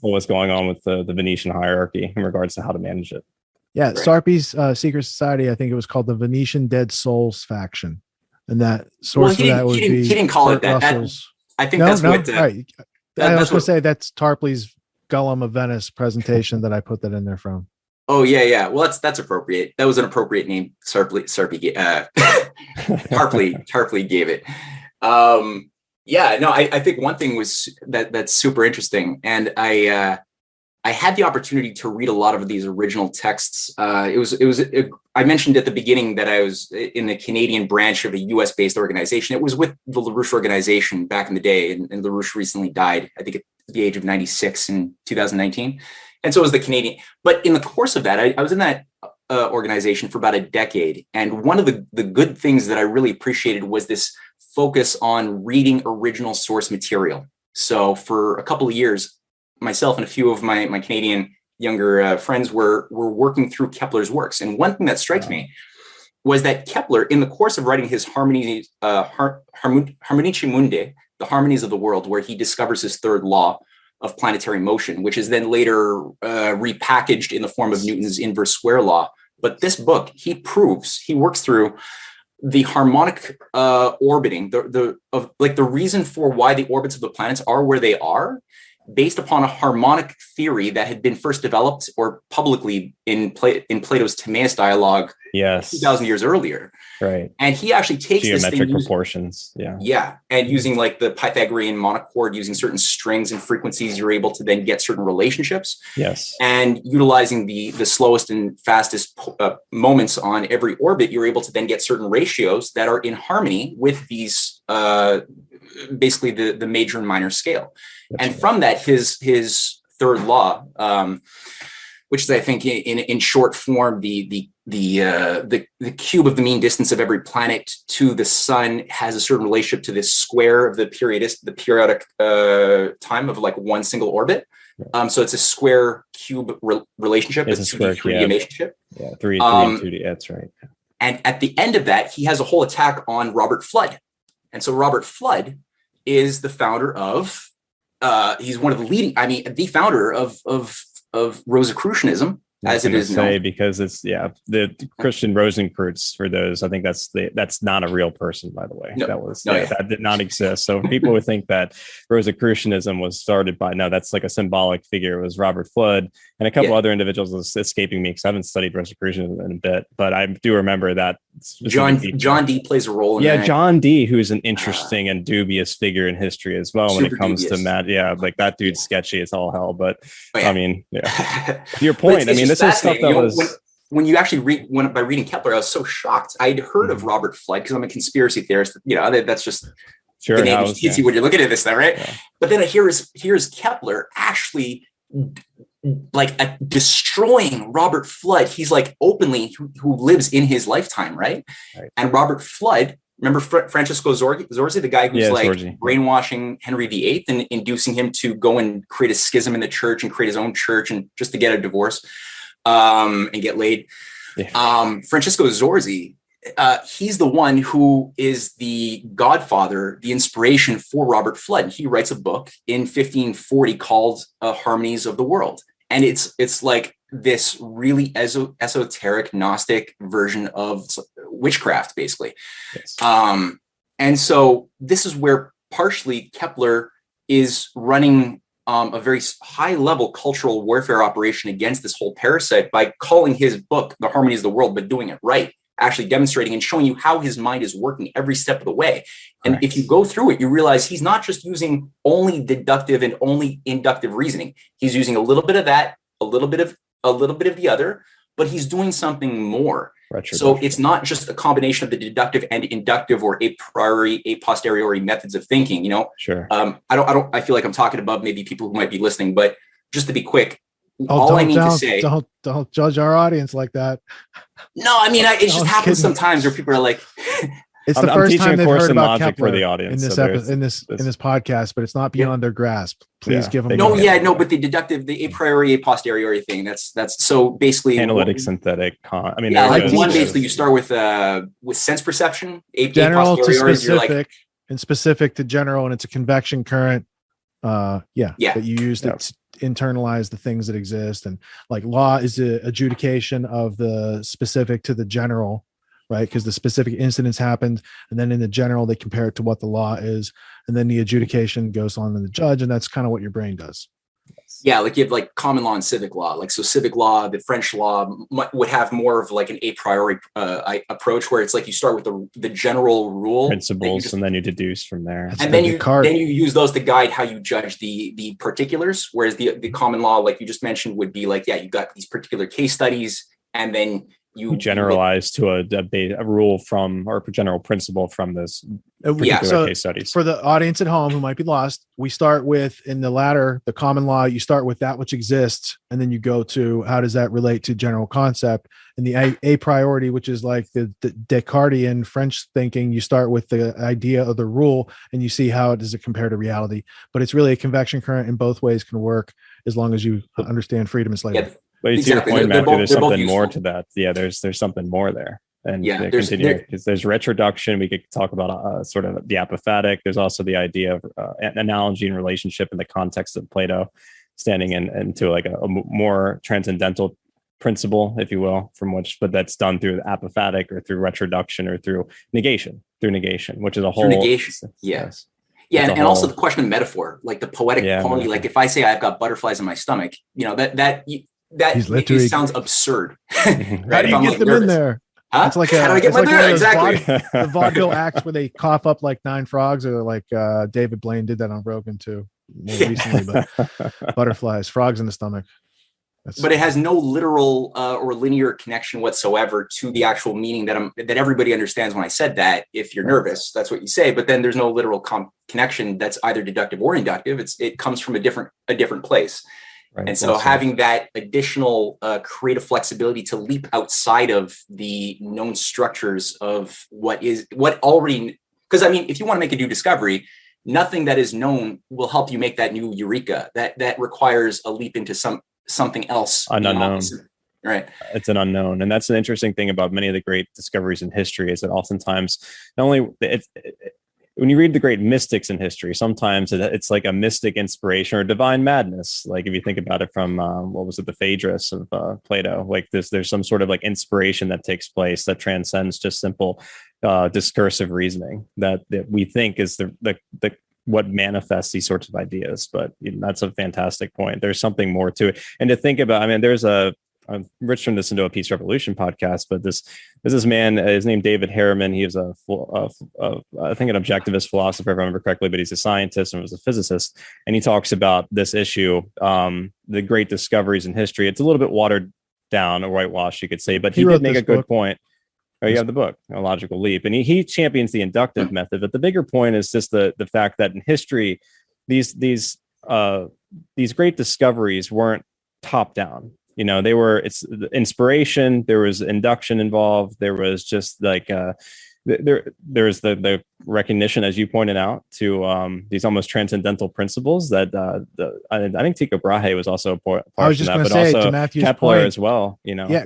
Speaker 3: what was going on with the Venetian hierarchy in regards to how to manage it.
Speaker 1: Yeah, Sarpi's secret society, I think it was called the Venetian Dead Souls faction, and that source of that would be.
Speaker 4: He didn't call it that. I think that's what.
Speaker 1: Right. I was going to say that's Tarpley's Gollum of Venice presentation that I put that in there from.
Speaker 4: Oh yeah. Well, that's appropriate. That was an appropriate name. Tarpley gave it. I think one thing was that's super interesting, and I had the opportunity to read a lot of these original texts. I mentioned at the beginning that I was in the Canadian branch of a U.S. based organization. It was with the LaRouche organization back in the day, and LaRouche recently died. I think the age of 96 in 2019. And so was the Canadian. But in the course of that, I was in that organization for about a decade. And one of the good things that I really appreciated was this focus on reading original source material. So for a couple of years, myself and a few of my Canadian younger friends were working through Kepler's works. And one thing that strikes me was that Kepler, in the course of writing his Harmonici Mundi, the harmonies of the world, where he discovers his third law of planetary motion, which is then later repackaged in the form of Newton's inverse square law. But this book, he works through the harmonic orbiting, the reason for why the orbits of the planets are where they are, based upon a harmonic theory that had been first developed or publicly in Plato's Timaeus dialogue 2,000 years earlier.
Speaker 3: Right.
Speaker 4: And he actually takes
Speaker 3: geometric proportions.
Speaker 4: Yeah. And using like the Pythagorean monochord, using certain strings and frequencies, you're able to then get certain relationships.
Speaker 3: Yes.
Speaker 4: And utilizing the slowest and fastest moments on every orbit, you're able to then get certain ratios that are in harmony with these, basically the major and minor scale. That's and right. From that, his third law, which is, I think, in short form, the cube of the mean distance of every planet to the sun has a certain relationship to this square of the periodic time of like one single orbit. So it's a square cube relationship.
Speaker 3: It's a square
Speaker 4: 3D relationship.
Speaker 3: Yeah, 3D and 2D. That's right.
Speaker 4: And at the end of that, he has a whole attack on Robert Fludd. And so Robert Fludd is the founder of. He's one of the founder of Rosicrucianism, as it is known.
Speaker 3: Because it's the Christian Rosenkreuz. For those, I think that's not a real person, by the way.
Speaker 4: No,
Speaker 3: that did not exist. So people would think that Rosicrucianism was started by that's like a symbolic figure. It was Robert Fludd and a couple other individuals that's escaping me because I haven't studied Rosicrucianism in a bit, but I do remember that
Speaker 4: John Dee plays a role in that.
Speaker 3: John Dee, who's an interesting and dubious figure in history as well when it comes to Matt. Like that dude's sketchy as all hell. But I mean, to your point, I mean, this is stuff that was.
Speaker 4: When you actually by reading Kepler, I was so shocked. I'd heard of Robert Fludd because I'm a conspiracy theorist. That's just the name you see when you're looking at this stuff, right? Yeah. But then here's Kepler actually destroying Robert Fludd. He's like openly who lives in his lifetime, right? And Robert Fludd, remember Francesco Zorzi, the guy who's brainwashing Henry VIII and inducing him to go and create a schism in the church and create his own church and just to get a divorce and get laid. Francesco Zorzi, he's the one who is the godfather, the inspiration for Robert Fludd. He writes a book in 1540 called Harmonies of the World. And it's like this really esoteric Gnostic version of witchcraft, basically.
Speaker 3: Yes.
Speaker 4: And so this is where partially Kepler is running a very high level cultural warfare operation against this whole parasite by calling his book The Harmonies of the World, but doing it right, actually demonstrating and showing you how his mind is working every step of the way. And if you go through it, you realize he's not just using only deductive and only inductive reasoning. He's using a little bit of that, a little bit of the other, but he's doing something more. So it's not just a combination of the deductive and inductive or a priori, a posteriori methods of thinking,
Speaker 3: Sure.
Speaker 4: I feel like I'm talking above maybe people who might be listening, but just to be quick, all I need to say,
Speaker 1: don't judge our audience like that.
Speaker 4: No, I mean, it just happens sometimes where people are like,
Speaker 1: it's the first time they've heard about Kepler
Speaker 3: for the audience
Speaker 1: in this podcast, but it's not beyond their grasp. Please give them.
Speaker 4: But the deductive, the a priori, a posteriori thing. That's so basically
Speaker 3: analytic, synthetic.
Speaker 4: Basically you start with sense perception,
Speaker 1: general to specific, and specific to general, and it's a convection current. That you use to internalize the things that exist, and like law is the adjudication of the specific to the general. Right, because the specific incidents happened, and then in the general they compare it to what the law is, and then the adjudication goes on to the judge, and that's kind of what your brain does.
Speaker 4: Yeah, like you have like common law and civic law. Like so, civic law, the French law would have more of like an a priori approach, where it's like you start with the general rule
Speaker 3: principles, and then you deduce from there,
Speaker 4: and then you use those to guide how you judge the particulars. Whereas the common law, like you just mentioned, would be like you got these particular case studies, and then
Speaker 3: you generalize to a rule from, or a general principle from this particular case studies.
Speaker 1: For the audience at home who might be lost, we start with, in the latter, the common law, you start with that which exists, and then you go to how does that relate to general concept. And the a priority, which is like the Descartesian French thinking, you start with the idea of the rule and you see how does it compare to reality. But it's really a convection current in both ways can work as long as you understand freedom and slavery.
Speaker 4: Yeah.
Speaker 3: But to your point, Matthew, there's something more to that. Yeah, there's something more there. And there's retroduction. We could talk about sort of the apophatic. There's also the idea of an analogy and relationship in the context of Plato, standing into like a more transcendental principle, if you will, but that's done through the apophatic or through retroduction or through negation, which is a whole
Speaker 4: negation. Yes. Yeah, and also the question of metaphor, like the poetic quality. Like if I say I've got butterflies in my stomach, that sounds absurd.
Speaker 1: Right? How do you get them in there?
Speaker 4: Huh?
Speaker 1: It's like
Speaker 4: how do I get my beer? Exactly.
Speaker 1: The vaudeville acts where they cough up like 9 frogs, or like David Blaine did that on Rogan too more recently. But butterflies, frogs in the stomach.
Speaker 4: But it has no literal or linear connection whatsoever to the actual meaning that everybody understands when I said that. If you're nervous, that's what you say. But then there's no literal connection that's either deductive or inductive. It comes from a different place. Right. And so having that additional creative flexibility to leap outside of the known structures of what already, because I mean, if you want to make a new discovery, nothing that is known will help you make that new Eureka. That requires a leap into something else.
Speaker 3: An unknown.
Speaker 4: Right.
Speaker 3: It's an unknown. And that's an interesting thing about many of the great discoveries in history, is that oftentimes not only when you read the great mystics in history, sometimes it's like a mystic inspiration or divine madness. Like if you think about it from the Phaedrus of Plato, like there's some sort of like inspiration that takes place that transcends just simple discursive reasoning that we think is the what manifests these sorts of ideas. But that's a fantastic point. There's something more to it. And to think about, I mean, there's Rich turned this into a Peace Revolution podcast, but this man, his name David Harriman. He was I think an objectivist philosopher, if I remember correctly, but he's a scientist and was a physicist. And he talks about this issue, the great discoveries in history. It's a little bit watered down or whitewashed, you could say, but he did make a good point. Oh, you have the book, A Logical Leap, and he champions the inductive method. But the bigger point is just the fact that in history, these great discoveries weren't top down. It's inspiration. There was induction involved. There was just like there's the recognition, as you pointed out, to these almost transcendental principles that I think Tycho Brahe was also a part of that, but also to Matthew's Kepler point, as well.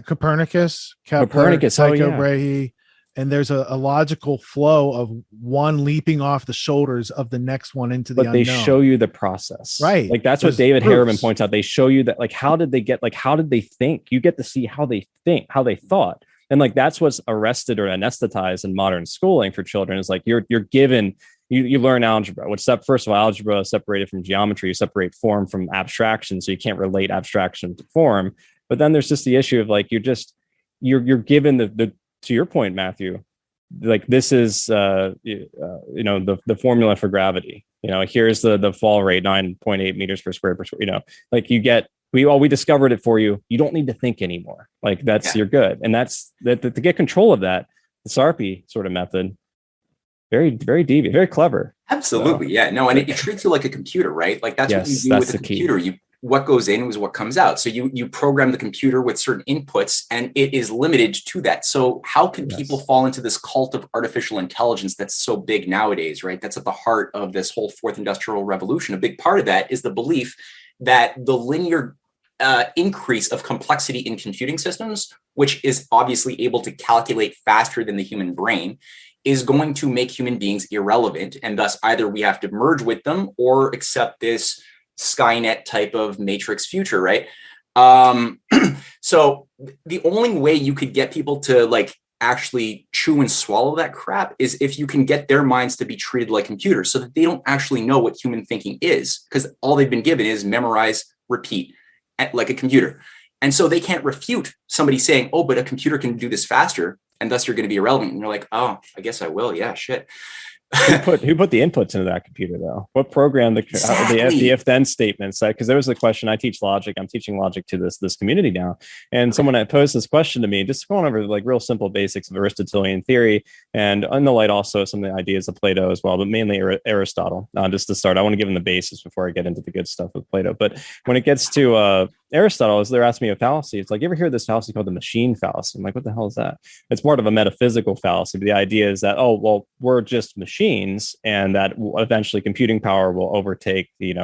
Speaker 1: Copernicus, Kepler, Tycho Brahe. And there's a logical flow of one leaping off the shoulders of the next one into the unknown. But they
Speaker 3: show you the process.
Speaker 1: Right.
Speaker 3: Like that's what David Harriman points out. They show you that, like, how did they think? You get to see how they think, how they thought. And like, that's what's arrested or anesthetized in modern schooling for children, is like, you're given, you learn algebra. First of all, algebra is separated from geometry. You separate form from abstraction. So you can't relate abstraction to form. But then there's just the issue of like, you're given the to your point, Matthew, like this is, the formula for gravity, here's the fall rate, 9.8 meters per square, like we discovered it for you. You don't need to think anymore. Like you're good. And that's to get control of that, the Sarpi sort of method, very, very deviant, very clever.
Speaker 4: Absolutely. So, yeah, no. And it treats you like a computer, right? Like that's what you do with a computer. What goes in is what comes out. So you program the computer with certain inputs, and it is limited to that. So how can people fall into this cult of artificial intelligence that's so big nowadays, right? That's at the heart of this whole fourth industrial revolution. A big part of that is the belief that the linear increase of complexity in computing systems, which is obviously able to calculate faster than the human brain, is going to make human beings irrelevant. And thus either we have to merge with them or accept this Skynet type of matrix future, right? So the only way you could get people to like actually chew and swallow that crap is if you can get their minds to be treated like computers, so that they don't actually know what human thinking is, because all they've been given is memorize, repeat, like a computer. And so they can't refute somebody saying, oh, but a computer can do this faster, and thus you're going to be irrelevant. And you're like, oh, I guess I will. Yeah, shit.
Speaker 3: Who put the inputs into that computer though? What programmed the if-then statements? Because there was a question. I teach logic. I'm teaching logic to this community now, and someone had posed this question to me, just going over like real simple basics of Aristotelian theory, and in the light also some of the ideas of Plato as well, but mainly Aristotle. Just to start, I want to give them the basis before I get into the good stuff with Plato. But when it gets to Aristotle, is they're asking me a fallacy. It's like, you ever hear this fallacy called the machine fallacy? I'm like, what the hell is that? It's more of a metaphysical fallacy. But the idea is that, oh, well, we're just machines, and that eventually computing power will overtake, in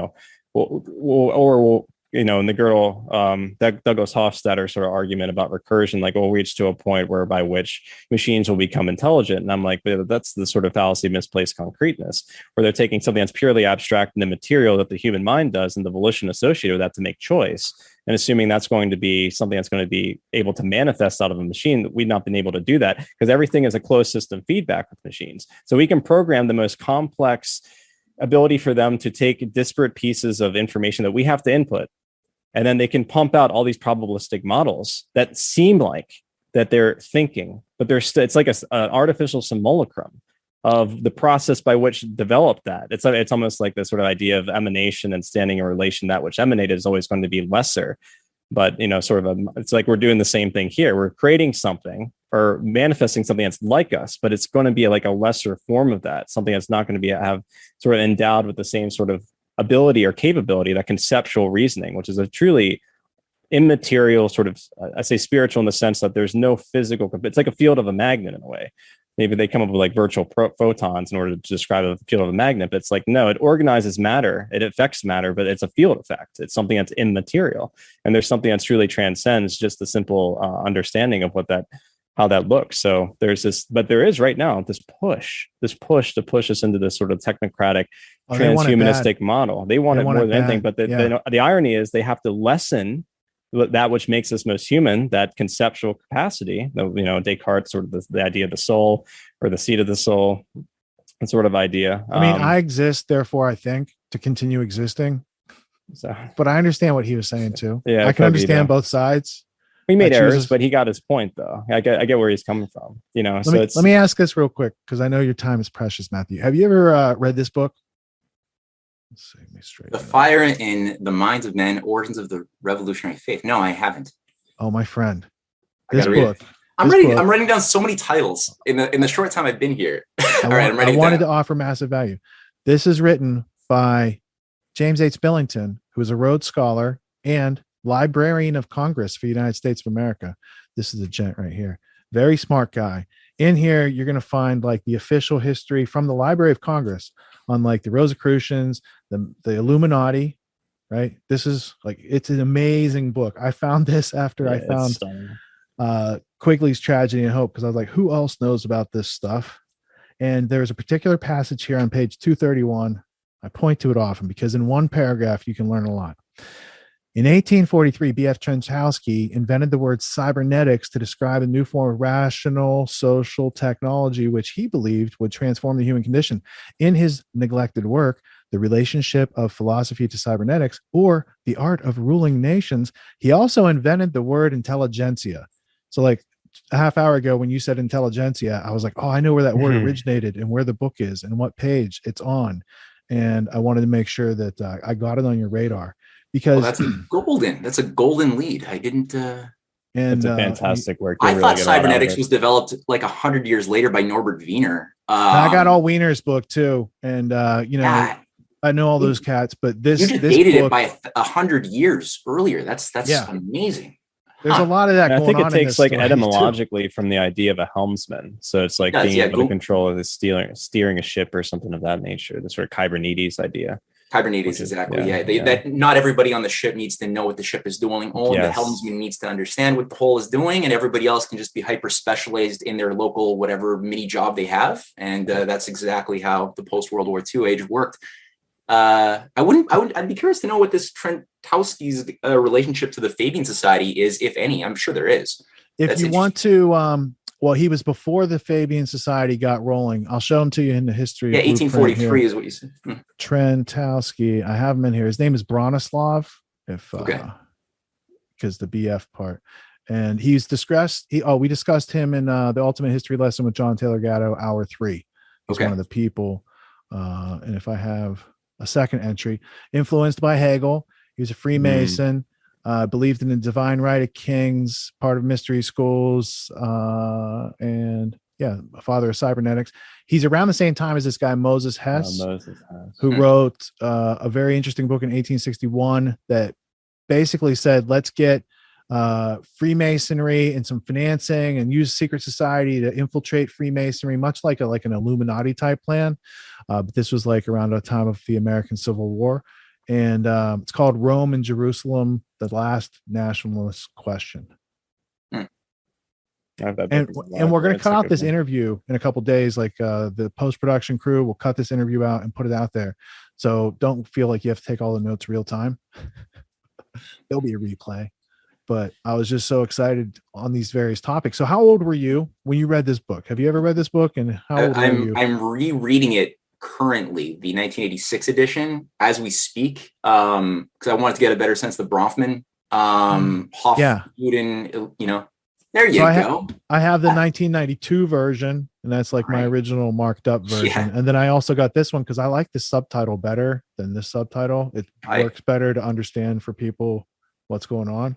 Speaker 3: the Gödel, Douglas Hofstadter sort of argument about recursion, like we'll reach to a point whereby which machines will become intelligent. And I'm like, that's the sort of fallacy of misplaced concreteness, where they're taking something that's purely abstract and immaterial that the human mind does and the volition associated with that to make choice, and assuming that's going to be something that's going to be able to manifest out of a machine. That we've not been able to do that because everything is a closed system feedback with machines. So we can program the most complex ability for them to take disparate pieces of information that we have to input, and then they can pump out all these probabilistic models that seem like that they're thinking, but it's like an artificial simulacrum of the process by which developed that. It's almost like this sort of idea of emanation and standing in relation. That which emanated is always going to be lesser, but it's like we're doing the same thing here. We're creating something or manifesting something that's like us, but it's going to be like a lesser form of that, something that's not going to have sort of endowed with the same sort of ability or capability, that conceptual reasoning, which is a truly immaterial sort of, I say spiritual in the sense that there's no physical, it's like a field of a magnet in a way. Maybe they come up with like virtual photons in order to describe the field of a magnet, but it's like, no, it organizes matter, it affects matter, but it's a field effect. It's something that's immaterial. And there's something that truly transcends just the simple understanding of how that looks. So there is right now this push to push us into this sort of technocratic transhumanistic model. They want it more than anything, but the irony is they have to lessen that which makes us most human, that conceptual capacity. Descartes, sort of the idea of the soul or the seat of the soul, that sort of idea.
Speaker 1: I mean, I exist, therefore I think, to continue existing. But I understand what he was saying too. Yeah, I can understand both sides.
Speaker 3: He made errors, but he got his point though. I get where he's coming from. Let
Speaker 1: me ask this real quick, because I know your time is precious, Matthew. Have you ever read this book? Let's see, me straight.
Speaker 4: The Fire in the Minds of Men: Origins of the Revolutionary Faith. No, I haven't.
Speaker 1: Oh, my friend, this book.
Speaker 4: I'm writing down so many titles in the short time I've been here.
Speaker 1: I wanted to offer massive value. This is written by James H. Billington, who is a Rhodes Scholar and Librarian of Congress for the United States of America. This is a gent right here. Very smart guy. In here, you're going to find like the official history from the Library of Congress on like the Rosicrucians, the Illuminati, right? This is like, it's an amazing book. I found this after I found Quigley's Tragedy and Hope, because I was like, who else knows about this stuff? And there's a particular passage here on page 231. I point to it often because in one paragraph, you can learn a lot. In 1843, B.F. Trenchowski invented the word cybernetics to describe a new form of rational social technology, which he believed would transform the human condition. In his neglected work, The Relationship of Philosophy to Cybernetics, or The Art of Ruling Nations, he also invented the word intelligentsia. So like a half hour ago, when you said intelligentsia, I was like, oh, I know where that word originated and where the book is and what page it's on. And I wanted to make sure that I got it on your radar. Because
Speaker 4: that's golden. That's a golden lead. I didn't.
Speaker 3: And it's a fantastic work.
Speaker 4: I thought cybernetics was developed like 100 years later by Norbert Wiener.
Speaker 1: I got all Wiener's book too, and I know all those cats. But this
Speaker 4: dated it by 100 years earlier. That's amazing.
Speaker 1: There's a lot of that.
Speaker 3: I think it takes like etymologically from the idea of a helmsman. So it's like being able to control the steering a ship or something of that nature. The sort of Kybernetes idea.
Speaker 4: Kybernetes, exactly. That not everybody on the ship needs to know what the ship is doing. Only the helmsman needs to understand what the hull is doing, and everybody else can just be hyper specialized in their local whatever mini job they have. And that's exactly how the post World War II age worked. I'd be curious to know what this Trenchowski's relationship to the Fabian Society is, if any. I'm sure there is.
Speaker 1: If you want to, well, he was before the Fabian Society got rolling. I'll show him to you in the history.
Speaker 4: Yeah, 1843 is what you said.
Speaker 1: Trenchowski. I have him in here. His name is Bronislav. Because the BF part. And he's discussed. We discussed him in the Ultimate History Lesson with John Taylor Gatto, hour 3. was one of the people. And if I have a second entry, influenced by Hegel, he was a Freemason, believed in the divine right of kings, part of mystery schools, and a father of cybernetics. He's around the same time as this guy, Moses Hess, who wrote a very interesting book in 1861 that basically said, let's get Freemasonry and some financing and use secret society to infiltrate Freemasonry, much like an Illuminati type plan. But this was like around the time of the American Civil War. And it's called Rome and Jerusalem, the Last Nationalist Question. And we're going to cut out this interview in a couple days. Like the post-production crew will cut this interview out and put it out there. So don't feel like you have to take all the notes real time. There'll be a replay. But I was just so excited on these various topics. So how old were you when you read this book? Have you ever read this book? And how old were you?
Speaker 4: I'm rereading it currently, the 1986 edition, as we speak, because I wanted to get a better sense of the Bronfman, Hoff, Uden, there you go.
Speaker 1: I have the 1992 version, and that's like my original marked up version. Yeah. And then I also got this one because I like the subtitle better than this subtitle. It works better to understand for people what's going on.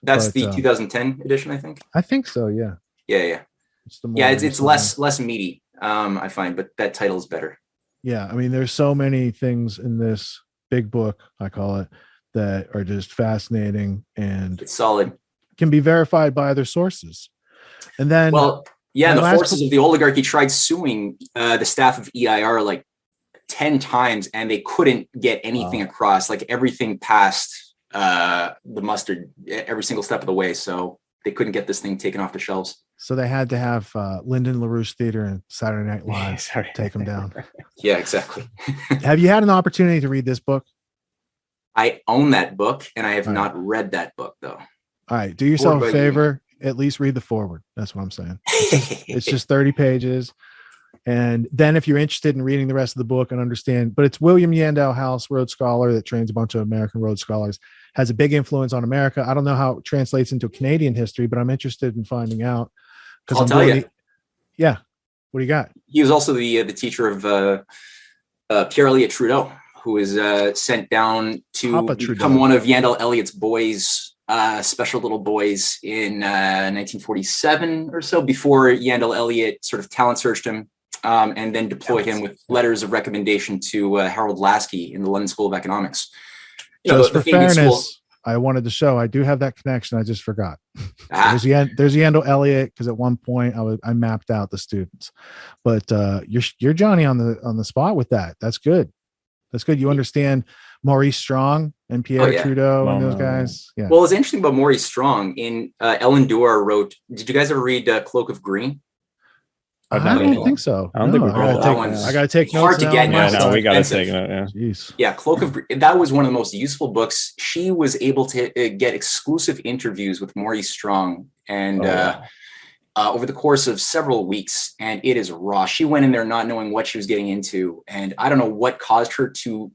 Speaker 4: That's the 2010 edition, I think.
Speaker 1: I think so. Yeah.
Speaker 4: Yeah. It's less meaty, I find, but that title is better.
Speaker 1: Yeah. I mean, there's so many things in this big book, I call it, that are just fascinating and
Speaker 4: it's solid.
Speaker 1: Can be verified by other sources. And then
Speaker 4: the forces of the oligarchy tried suing the staff of EIR like 10 times and they couldn't get anything across. Like everything passed the mustard every single step of the way, so they couldn't get this thing taken off the shelves.
Speaker 1: So they had to have Lyndon LaRouche Theater and Saturday Night Live take them down.
Speaker 4: Yeah, exactly.
Speaker 1: Have you had an opportunity to read this book?
Speaker 4: I own that book and I have not read that book though.
Speaker 1: All right, do yourself a favor, at least read the foreword. That's what I'm saying. It's just 30 pages. And then if you're interested in reading the rest of the book and understand, but it's William Yandell House, Rhodes Scholar, that trains a bunch of American Rhodes Scholars, has a big influence on America. I don't know how it translates into Canadian history, but I'm interested in finding out.
Speaker 4: I'll tell you.
Speaker 1: Yeah. What do you got?
Speaker 4: He was also the teacher of Pierre Elliott Trudeau, who was sent down to become one of Yandell Elliott's boys, special little boys in 1947 or so, before Yandell Elliott sort of talent searched him and then deployed him with letters of recommendation to Harold Lasky in the London School of Economics.
Speaker 1: Just for fairness, I wanted to show I do have that connection. I just forgot. There's Yandell Elliott, because at one point I mapped out the students. But you're Johnny on the spot with that. That's good. That's good. You understand Maurice Strong and Pierre Trudeau and those guys. Yeah.
Speaker 4: Well, what's interesting about Maurice Strong in Ellen Dewar wrote. Did you guys ever read Cloak of Green?
Speaker 1: I don't think so.
Speaker 3: I don't think we've read that one.
Speaker 1: I got to take notes.
Speaker 4: Hard to get now.
Speaker 3: Yeah, we got to take note. Yeah.
Speaker 1: Jeez.
Speaker 4: Yeah, Cloak of Green. That was one of the most useful books. She was able to get exclusive interviews with Maurice Strong and over the course of several weeks, and it is raw. She went in there not knowing what she was getting into, and I don't know what caused her to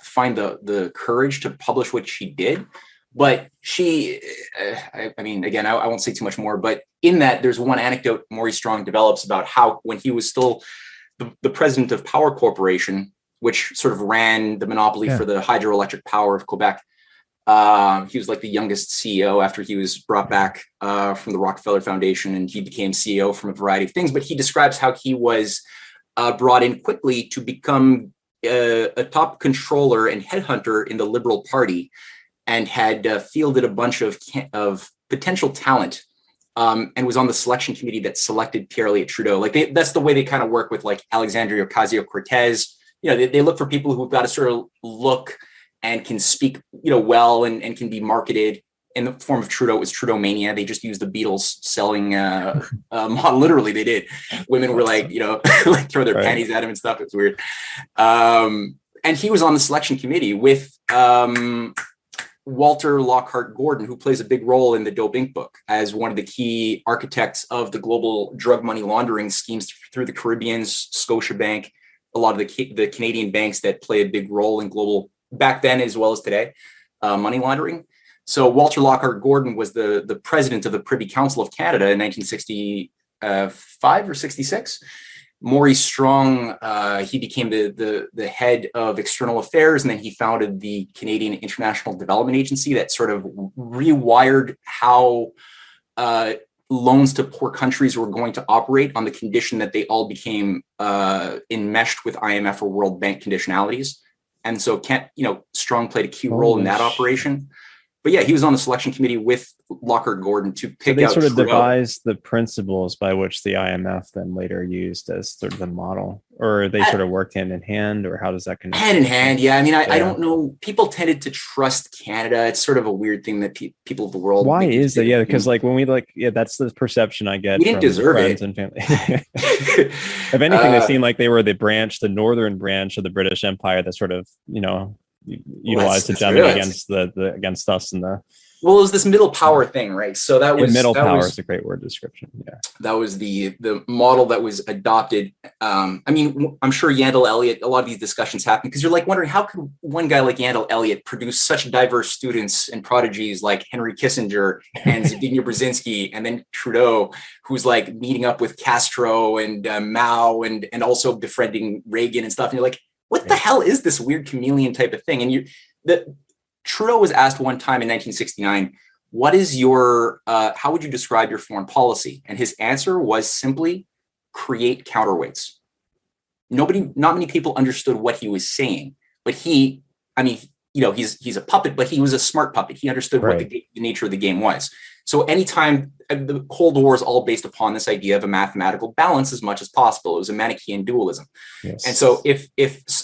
Speaker 4: find the courage to publish what she did. But she, I mean, again, I won't say too much more, but in that there's one anecdote Maurice Strong develops about how when he was still the president of Power Corporation, which sort of ran the monopoly for the hydroelectric power of Quebec, he was like the youngest CEO after he was brought back from the Rockefeller Foundation, and he became CEO from a variety of things. But he describes how he was brought in quickly to become a top controller and headhunter in the Liberal Party, and had fielded a bunch of potential talent, and was on the selection committee that selected Pierre Elliott Trudeau. Like that's the way they kind of work with like Alexandria Ocasio-Cortez. They look for people who've got a sort of look and can speak, well and can be marketed. In the form of Trudeau, it was Trudeau mania. They just used the Beatles selling model. Literally, they did. Women were like, like throw their panties at him and stuff. It's weird. And he was on the selection committee with Walter Lockhart Gordon, who plays a big role in the Dope Inc. book as one of the key architects of the global drug money laundering schemes through the Caribbeans, Scotiabank, a lot of the Canadian banks that play a big role in global, back then as well as today, money laundering. So Walter Lockhart Gordon was the president of the Privy Council of Canada in 1965 or 66. Maurice Strong, he became the head of external affairs, and then he founded the Canadian International Development Agency that sort of rewired how loans to poor countries were going to operate on the condition that they all became enmeshed with IMF or World Bank conditionalities. And so Strong played a key role in that operation. But yeah, he was on the selection committee with Lockhart Gordon to pick out.
Speaker 3: So they sort of devised the principles by which the IMF then later used as sort of the model, or they sort of worked hand in hand, or how does that connect?
Speaker 4: Hand in hand, yeah. I mean, I don't know. People tended to trust Canada. It's sort of a weird thing that people of the world.
Speaker 3: Why is that? Yeah, because like when we that's the perception I get.
Speaker 4: We didn't deserve
Speaker 3: friends and family. If anything, they seemed like they were the northern branch of the British Empire that sort of utilized hegemony against us and the.
Speaker 4: Well, it was this middle power thing, right? So that was
Speaker 3: middle power is a great word description. Yeah,
Speaker 4: that was the model that was adopted. I mean, I'm sure Yandell Elliott. A lot of these discussions happen because you're like wondering how could one guy like Yandell Elliott produce such diverse students and prodigies like Henry Kissinger and Zbigniew Brzezinski, and then Trudeau, who's like meeting up with Castro and Mao and also befriending Reagan and stuff. And you're like, what the hell is this weird chameleon type of thing? And Trudeau was asked one time in 1969, what is your, how would you describe your foreign policy? And his answer was simply create counterweights. Not many people understood what he was saying, but he's a puppet, but he was a smart puppet. He understood what the nature of the game was. So anytime the Cold War is all based upon this idea of a mathematical balance as much as possible. It was a Manichaean dualism. Yes. And so if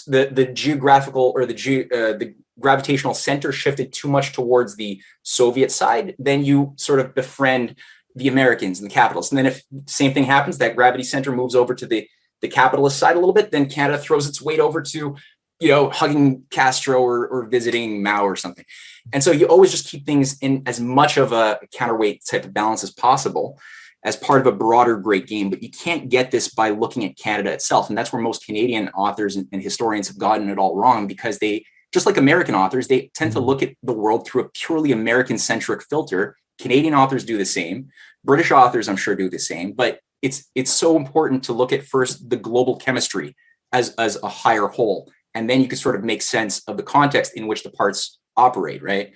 Speaker 4: the geographical or the gravitational center shifted too much towards the Soviet side, then you sort of befriend the Americans and the capitalists. And then if the same thing happens, that gravity center moves over to the capitalist side a little bit, then Canada throws its weight over to, hugging Castro or visiting Mao or something. And so you always just keep things in as much of a counterweight type of balance as possible as part of a broader great game. But you can't get this by looking at Canada itself. And that's where most Canadian authors and historians have gotten it all wrong, because they, just like American authors, they tend to look at the world through a purely American-centric filter. Canadian authors do the same. British authors, I'm sure, do the same. But it's so important to look at first the global chemistry as a higher whole. And then you can sort of make sense of the context in which the parts operate, right?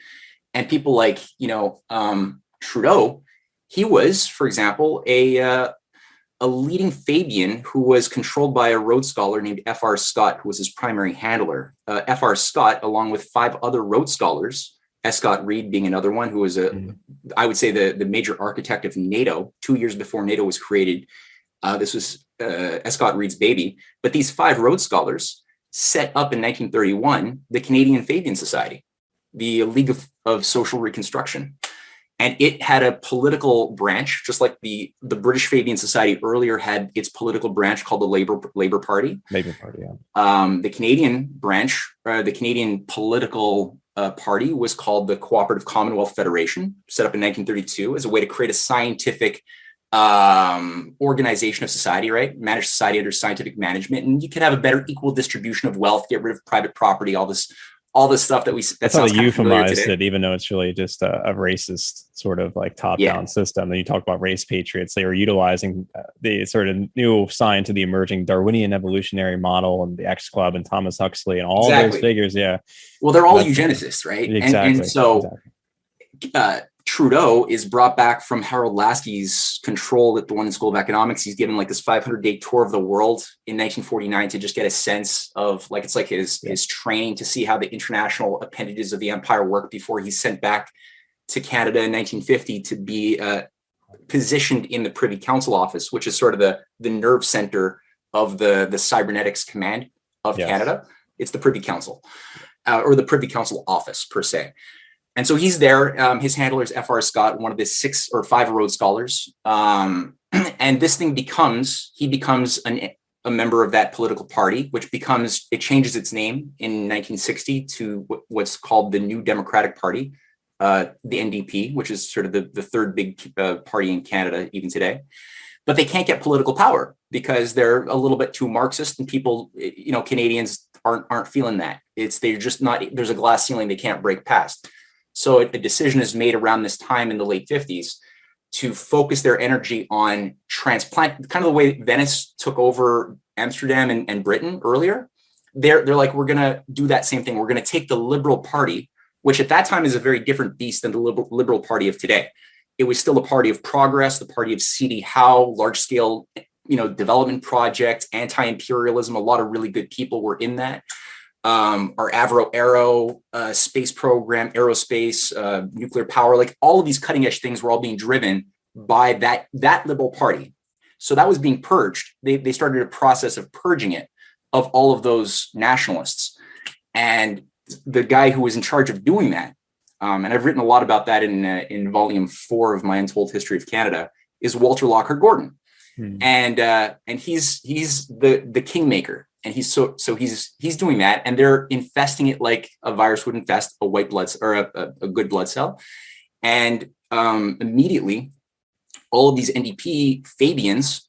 Speaker 4: And people like, Trudeau, he was, for example, a leading Fabian who was controlled by a Rhodes scholar named F.R. Scott, who was his primary handler. F.R. Scott, along with 5 other Rhodes scholars, S. Scott Reed being another one, who was I would say the major architect of NATO 2 years before NATO was created. This was S. Scott Reed's baby. But these 5 Rhodes scholars set up in 1931 the Canadian Fabian Society, the League of Social Reconstruction. And it had a political branch, just like the British Fabian Society earlier had its political branch called the Labour Party.
Speaker 3: Labour Party, yeah.
Speaker 4: The Canadian branch, the Canadian political party, was called the Cooperative Commonwealth Federation, set up in 1932 as a way to create a scientific organization of society, right? Manage society under scientific management, and you can have a better equal distribution of wealth, get rid of private property, all this stuff that
Speaker 3: that's how they euphemize it, even though it's really just a racist sort of like top-down system. And you talk about race patriots, they were utilizing the sort of new sign to the emerging Darwinian evolutionary model and the X Club and Thomas Huxley and all those figures. Yeah.
Speaker 4: Well, they're all eugenicists, right?
Speaker 3: Exactly.
Speaker 4: And so Trudeau is brought back from Harold Lasky's control at the London School of Economics. He's given like this 500-day tour of the world in 1949 to just get a sense of it's like his training to see how the international appendages of the empire work before he's sent back to Canada in 1950 to be positioned in the Privy Council office, which is sort of the nerve center of the cybernetics command of Canada. It's the Privy Council or the Privy Council office per se. And so he's there. His handler is F.R. Scott, one of the 6 or 5 Rhodes scholars. And this thing becomes a member of that political party, which it changes its name in 1960 to what's called the New Democratic Party, the NDP, which is sort of the third big party in Canada even today. But they can't get political power because they're a little bit too Marxist, and people, Canadians aren't feeling that. They're just not. There's a glass ceiling they can't break past. So a decision is made around this time in the late 50s to focus their energy on transplant, kind of the way Venice took over Amsterdam and Britain earlier. They're like, we're going to do that same thing. We're going to take the Liberal Party, which at that time is a very different beast than the Liberal Party of today. It was still a party of progress, the party of C.D. Howe, large-scale, development projects, anti-imperialism. A lot of really good people were in that. Our Avro Aero space program, aerospace, nuclear power, like all of these cutting-edge things were all being driven by that Liberal Party. So that was being purged. They started a process of purging it of all of those nationalists. And the guy who was in charge of doing that, and I've written a lot about that in volume 4 of my Untold History of Canada, is Walter Lockhart Gordon. And he's the kingmaker, and he's doing that, and they're infesting it like a virus would infest a white blood or a good blood cell. And immediately all of these NDP Fabians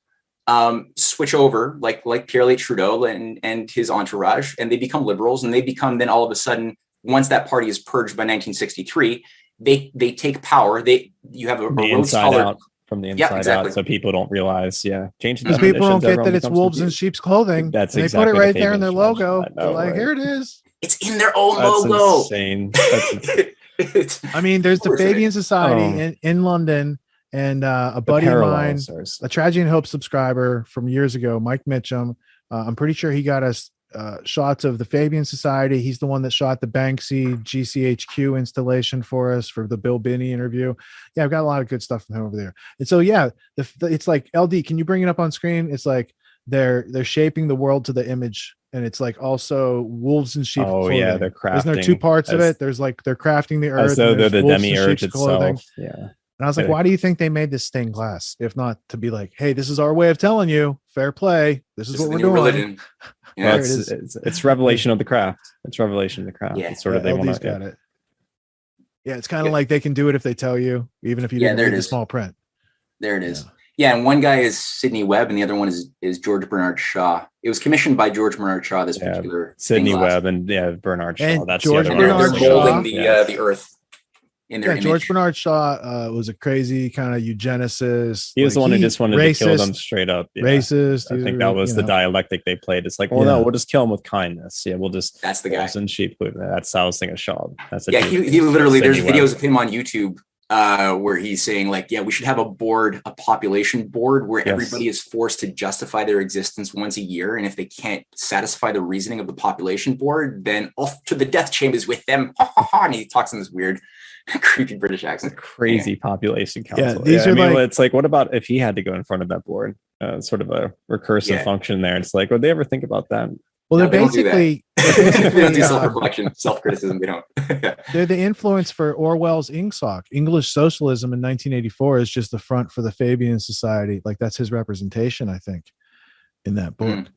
Speaker 4: switch over like Pierre Trudeau and his entourage, and they become liberals, and they become then all of a sudden, once that party is purged by 1963, they take power. You have a Rhodes Scholar
Speaker 3: from the inside out, so people don't realize.
Speaker 1: Because people don't get that it's wolves in sheep's clothing.
Speaker 3: That's
Speaker 1: they
Speaker 3: exactly
Speaker 1: put it right there in their logo. They're like, here it is.
Speaker 4: It's in their own logo.
Speaker 3: Insane.
Speaker 1: I mean, there's the Fabian Society in London, and a buddy of mine, a Tragedy and Hope subscriber from years ago, Mike Mitchum. I'm pretty sure he got us shots of the Fabian Society. He's the one that shot the Banksy GCHQ installation for us for the Bill Binney interview. Yeah, I've got a lot of good stuff from him over there. And so, it's like, LD, can you bring it up on screen? It's like they're shaping the world to the image, and it's like also wolves and sheep.
Speaker 3: Oh, yeah, they're crafting.
Speaker 1: Isn't there 2 parts of it? There's like they're crafting the earth.
Speaker 3: As though they're the demiurge itself. Yeah.
Speaker 1: And I was like, why do you think they made this stained glass? If not to be like, hey, this is our way of telling you, fair play. This is what we're doing.
Speaker 4: Religion.
Speaker 3: Yeah, it's revelation of the craft. It's revelation of the craft.
Speaker 1: Yeah,
Speaker 3: it's sort of they want to.
Speaker 1: It. Yeah, it's kind of like they can do it if they tell you, even if you didn't read the small print.
Speaker 4: There it is. Yeah, and one guy is Sidney Webb, and the other one is George Bernard Shaw. It was commissioned by George Bernard Shaw. This particular
Speaker 3: Sidney Webb and Bernard Shaw.
Speaker 1: And
Speaker 3: that's
Speaker 1: George
Speaker 3: the other
Speaker 1: Bernard
Speaker 3: one.
Speaker 1: Shaw.
Speaker 4: Holding the earth. In their image.
Speaker 1: George Bernard Shaw was a crazy kind of eugenicist.
Speaker 3: He was the one who just wanted
Speaker 1: racist,
Speaker 3: to kill them straight up. Yeah.
Speaker 1: Racist.
Speaker 3: I think that was the dialectic they played. It's like, no, we'll just kill him with kindness. Yeah, we'll just.
Speaker 4: That's the guy.
Speaker 3: And sheep. That's how I was thinking of Shaw. That's
Speaker 4: he literally. There's videos of him on YouTube where he's saying like, we should have a population board where everybody is forced to justify their existence once a year, and if they can't satisfy the reasoning of the population board, then off to the death chambers with them. And he talks in this weird, creepy British accent.
Speaker 3: Crazy population council.
Speaker 1: These are
Speaker 3: it's like, what about if he had to go in front of that board? Sort of a recursive function there. It's like, would they ever think about that?
Speaker 1: Well, they're basically
Speaker 4: they don't do self-reflection, self-criticism. They don't.
Speaker 1: They're the influence for Orwell's Ingsoc. English socialism in 1984 is just the front for the Fabian Society. Like that's his representation, I think, in that book.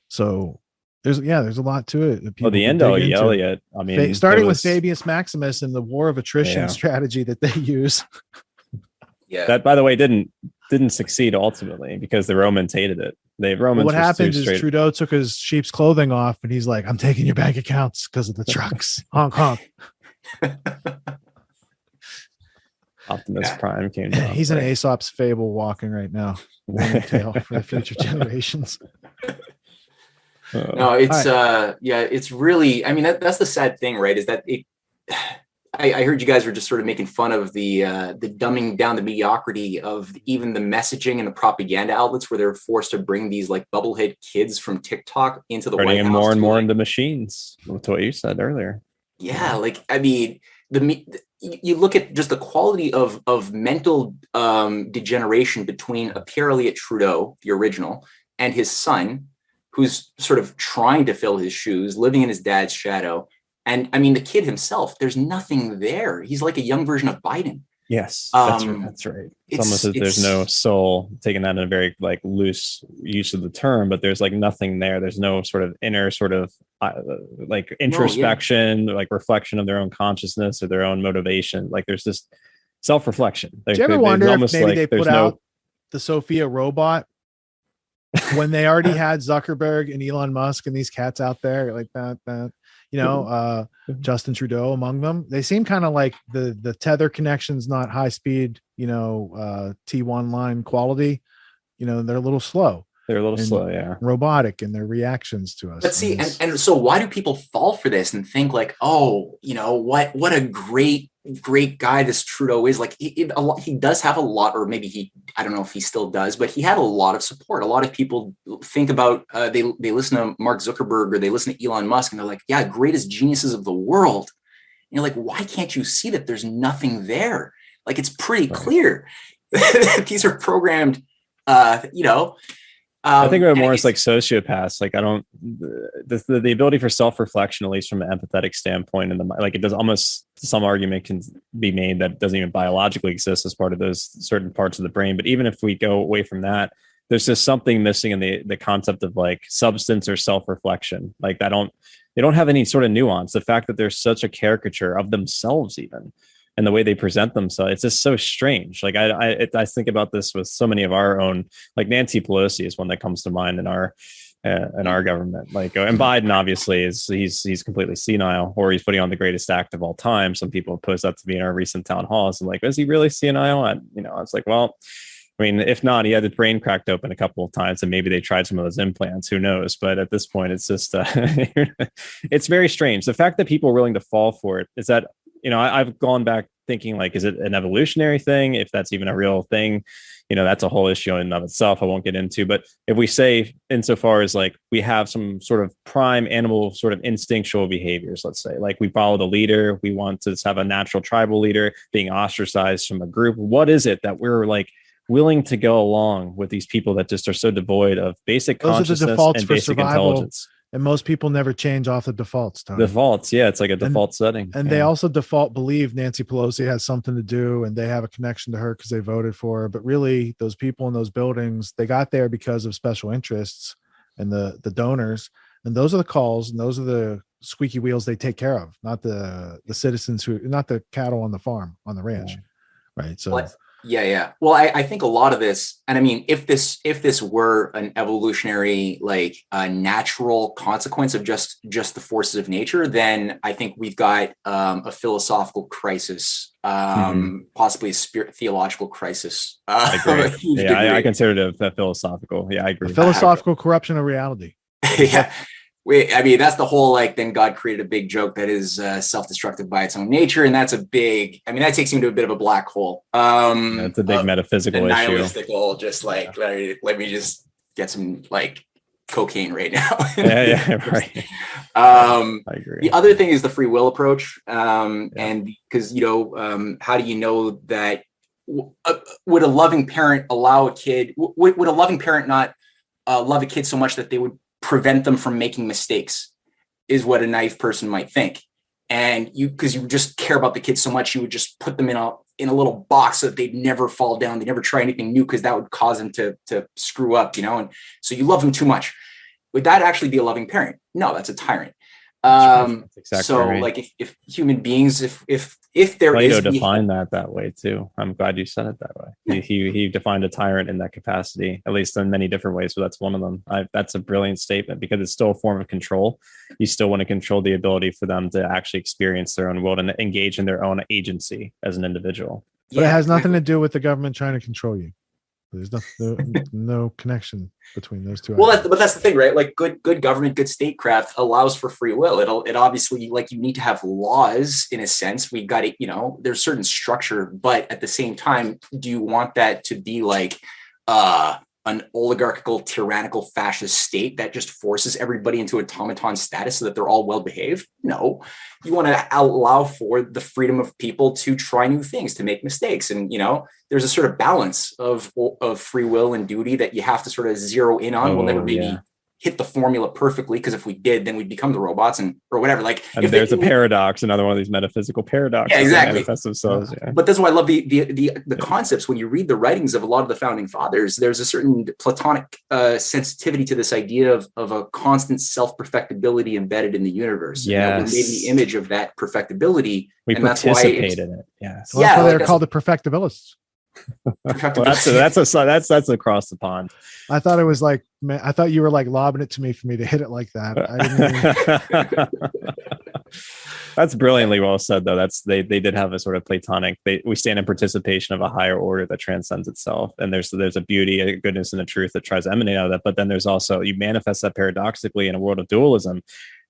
Speaker 1: So there's a lot to it.
Speaker 3: The Endo Elliot. I mean,
Speaker 1: starting with Fabius Maximus and the war of attrition strategy that they use.
Speaker 3: That, by the way, didn't succeed ultimately because the Romans hated it.
Speaker 1: What happened is Trudeau took his sheep's clothing off, and he's like, "I'm taking your bank accounts because of the trucks." Honk honk.
Speaker 3: Optimus Prime came down.
Speaker 1: He's an Aesop's fable walking right now. Warning tale for the future generations.
Speaker 4: No, it's it's really. I mean, that's the sad thing, right? Is that it. I heard you guys were just sort of making fun of the dumbing down the mediocrity of even the messaging and the propaganda outlets where they're forced to bring these like bubblehead kids from TikTok into the White House.
Speaker 3: More and more into machines. That's what you said earlier.
Speaker 4: Yeah, like I mean, you look at just the quality of mental degeneration between Pierre Elliott Trudeau, the original, and his son, who's sort of trying to fill his shoes, living in his dad's shadow. And I mean, the kid himself, there's nothing there. He's like a young version of Biden.
Speaker 3: Yes, that's right. It's almost as there's no soul, taking that in a very like loose use of the term, but there's like nothing there. There's no sort of inner sort of like introspection, like reflection of their own consciousness or their own motivation. Like there's just self-reflection.
Speaker 1: Do you ever wonder if maybe they put out the Sophia robot when they already had Zuckerberg and Elon Musk and these cats out there like that? Justin Trudeau among them. They seem kind of like the tether connection's not high speed, T1 line quality. They're a little slow.
Speaker 3: They're a little slow, yeah.
Speaker 1: Robotic in their reactions to us.
Speaker 4: But see, and so why do people fall for this and think like, oh, what a great guy this Trudeau is? Like he does have a lot, or maybe I don't know if he still does, but he had a lot of support. A lot of people think about, they listen to Mark Zuckerberg or they listen to Elon Musk and they're like, yeah, greatest geniuses of the world. And you're like, why can't you see that there's nothing there? Like, it's pretty clear. These are programmed,
Speaker 3: I think of it more as like sociopaths. Like the ability for self-reflection, at least from an empathetic standpoint, in the like it does almost some argument can be made that doesn't even biologically exist as part of those certain parts of the brain. But even if we go away from that, there's just something missing in the concept of like substance or self-reflection. Like they don't have any sort of nuance. The fact that they're such a caricature of themselves, even. And the way they present themselves, it's just so strange. Like I think about this with so many of our own, like Nancy Pelosi is one that comes to mind in our government. Like, and Biden obviously he's completely senile, or he's putting on the greatest act of all time. Some people posed that to me in our recent town halls, and like, is he really senile? I was like, well, I mean, if not, he had his brain cracked open a couple of times, and maybe they tried some of those implants. Who knows? But at this point, it's just it's very strange. The fact that people are willing to fall for it is that. I've gone back thinking like, is it an evolutionary thing? If that's even a real thing, that's a whole issue in and of itself. I won't get into, but if we say insofar as like we have some sort of prime animal sort of instinctual behaviors, let's say, like we follow the leader, we want to have a natural tribal leader being ostracized from a group. What is it that we're like willing to go along with these people that just are so devoid of basic consciousness and basic intelligence?
Speaker 1: And most people never change off the defaults. Tony.
Speaker 3: Defaults, yeah, it's like a default setting.
Speaker 1: And they also default believe Nancy Pelosi has something to do, and they have a connection to her because they voted for her. But really, those people in those buildings, they got there because of special interests and the donors. And those are the calls, and those are the squeaky wheels they take care of, not the citizens not the cattle on the farm, on the ranch, right? So.
Speaker 4: Yeah. Well, I think a lot of this, and I mean, if this were an evolutionary, like natural consequence of just the forces of nature, then I think we've got a philosophical crisis, possibly a theological crisis.
Speaker 3: I agree. I consider it a philosophical. Yeah, I agree.
Speaker 1: A philosophical corruption of reality.
Speaker 4: Yeah. I mean, that's the whole, like, then God created a big joke that is self-destructive by its own nature. And that's that takes you into a bit of a black hole.
Speaker 3: That's a big metaphysical issue.
Speaker 4: Nihilistic hole, just like, let me just get some like cocaine right now.
Speaker 3: Yeah, right.
Speaker 4: I
Speaker 3: agree.
Speaker 4: The other thing is the free will approach. And because, how do you know that would a loving parent allow a kid, would a loving parent not love a kid so much that they would prevent them from making mistakes, is what a naive person might think. And because you just care about the kids so much, you would just put them in a little box so that they'd never fall down. They never try anything new because that would cause them to screw up, and so you love them too much. Would that actually be a loving parent? No, that's a tyrant. Exactly so right. Like if human beings, if there
Speaker 3: Plato
Speaker 4: is
Speaker 3: defined that way too. I'm glad you said it that way. Yeah. He defined a tyrant in that capacity, at least in many different ways. So that's one of them. That's a brilliant statement because it's still a form of control. You still want to control the ability for them to actually experience their own world and engage in their own agency as an individual.
Speaker 1: But it has nothing to do with the government trying to control you. There's no connection between those two.
Speaker 4: Well, but that's the thing, right? Like good government, good statecraft allows for free will. It obviously, like, you need to have laws in a sense. We got to, there's certain structure, but at the same time, do you want that to be like an oligarchical, tyrannical, fascist state that just forces everybody into automaton status so that they're all well behaved? No, you want to allow for the freedom of people to try new things, to make mistakes. And, there's a sort of balance of free will and duty that you have to sort of zero in on. We'll never maybe hit the formula perfectly, because if we did, then we'd become the robots or whatever. Like,
Speaker 3: if there's a paradox, another one of these metaphysical paradoxes.
Speaker 4: Yeah, exactly.
Speaker 3: Manifest themselves. Yeah.
Speaker 4: But that's why I love the concepts. When you read the writings of a lot of the founding fathers, there's a certain Platonic sensitivity to this idea of a constant self-perfectibility embedded in the univerus.
Speaker 3: Yes.
Speaker 4: We made the image of that perfectibility.
Speaker 3: We participate in it. Yes.
Speaker 1: Well, that's why they're called the perfectibilists.
Speaker 3: Well, that's across the pond.
Speaker 1: I thought it was like, man, I thought you were like lobbing it to me for me to hit it like that. I didn't
Speaker 3: That's brilliantly well said, though. They did have a sort of Platonic. We stand in participation of a higher order that transcends itself, and there's a beauty, a goodness, and a truth that tries to emanate out of that. But then there's also, you manifest that paradoxically in a world of dualism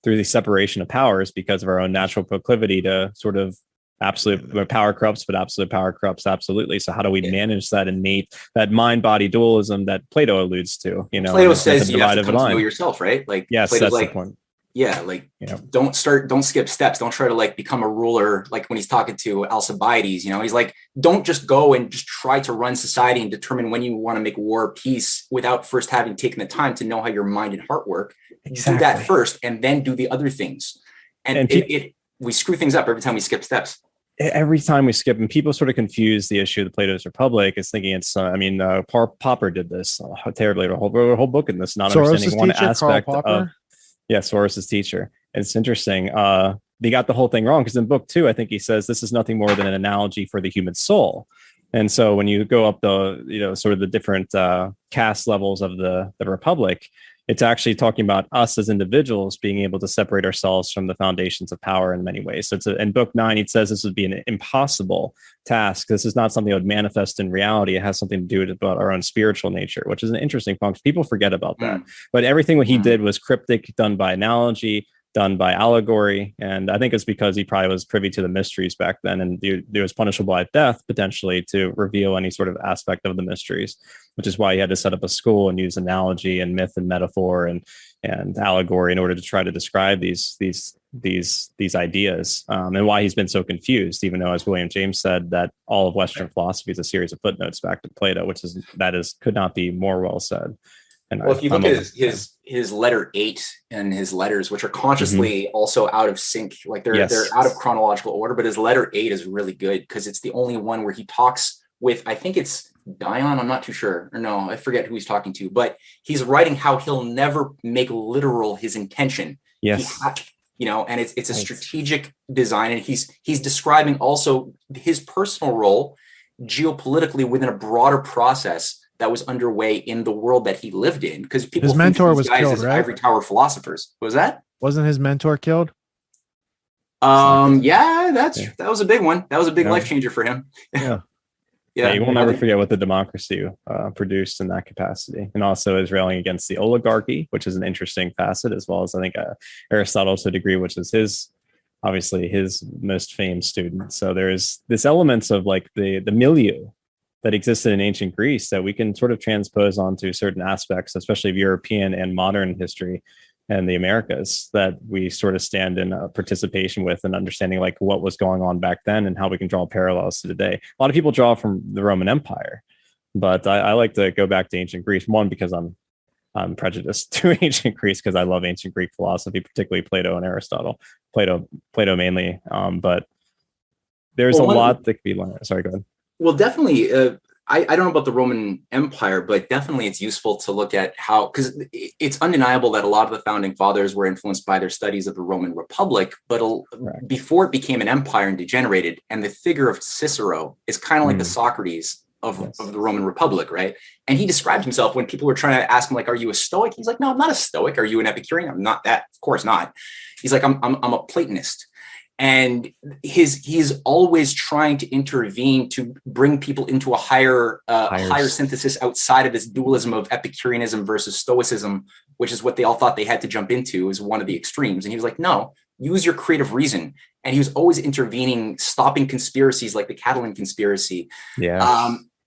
Speaker 3: through the separation of powers because of our own natural proclivity to sort of absolute power corrupts, but absolute power corrupts absolutely. So how do we manage that innate, that mind-body dualism that Plato alludes to?
Speaker 4: Plato says you have to come to know yourself, right? Like,
Speaker 3: yes,
Speaker 4: Plato's
Speaker 3: that's the point.
Speaker 4: Yeah, like don't skip steps. Don't try to like become a ruler. Like when he's talking to Alcibiades, he's like, don't just go and just try to run society and determine when you want to make war or peace without first having taken the time to know how your mind and heart work. Exactly. Do that first and then do the other things. And we screw things up every time we skip steps.
Speaker 3: Every time we skip, and people sort of confuse the issue of the Plato's Republic as thinking it's, Popper did this terribly, a whole book in this, not understanding one aspect of. Yeah, Soros's teacher. It's interesting. They got the whole thing wrong because in book 2, I think he says this is nothing more than an analogy for the human soul. And so when you go up the, sort of the different caste levels of the Republic, it's actually talking about us as individuals being able to separate ourselves from the foundations of power in many ways. So in book 9, it says this would be an impossible task. This is not something that would manifest in reality. It has something to do with about our own spiritual nature, which is an interesting function. People forget about that. But everything what he did was cryptic, done by analogy, done by allegory. And I think it's because he probably was privy to the mysteries back then. And there was punishable by death, potentially, to reveal any sort of aspect of the mysteries, which is why he had to set up a school and use analogy and myth and metaphor and allegory in order to try to describe these ideas, and why he's been so confused, even though, as William James said, that all of Western philosophy is a series of footnotes back to Plato, could not be more well said. And
Speaker 4: if you look at his letter 8 and his letters, which are consciously also out of sync, like they're out of chronological order, but his letter 8 is really good because it's the only one where he talks with, I think it's Dion, I'm not too sure, or no, I forget who he's talking to, but he's writing how he'll never make literal his intention.
Speaker 3: Yes.
Speaker 4: And it's a strategic design, and he's describing also his personal role geopolitically within a broader process that was underway in the world that he lived in, because people
Speaker 1: his mentor was killed, right?
Speaker 4: Ivory Tower philosophers. Was that?
Speaker 1: Wasn't his mentor killed?
Speaker 4: Yeah, that was a big one. That was a big life changer for him.
Speaker 3: Yeah, you will never forget what the democracy produced in that capacity, and also is railing against the oligarchy, which is an interesting facet, as well as I think Aristotle to a degree, which is his most famed student. So there's this elements of like the milieu that existed in ancient Greece that we can sort of transpose onto certain aspects, especially of European and modern history and the Americas, that we sort of stand in participation with and understanding like what was going on back then and how we can draw parallels to today. A lot of people draw from the Roman Empire, but I like to go back to ancient Greece, one, because I'm prejudiced to ancient Greece because I love ancient Greek philosophy, particularly Plato and Aristotle, Plato mainly. But there's a lot that could be learned. Sorry, go ahead.
Speaker 4: Well, definitely. I don't know about the Roman Empire, but definitely it's useful to look at how, because it's undeniable that a lot of the founding fathers were influenced by their studies of the Roman Republic, but before it became an empire and degenerated, and the figure of Cicero is kind of like the Socrates of the Roman Republic, right? And he described himself when people were trying to ask him, like, are you a Stoic? He's like, no, I'm not a Stoic. Are you an Epicurean? I'm not that. Of course not. He's like, I'm a Platonist. And he's always trying to intervene to bring people into a higher synthesis outside of this dualism of Epicureanism versus Stoicism, which is what they all thought they had to jump into as one of the extremes. And he was like, no, use your creative reason. And he was always intervening, stopping conspiracies like the Catalan conspiracy,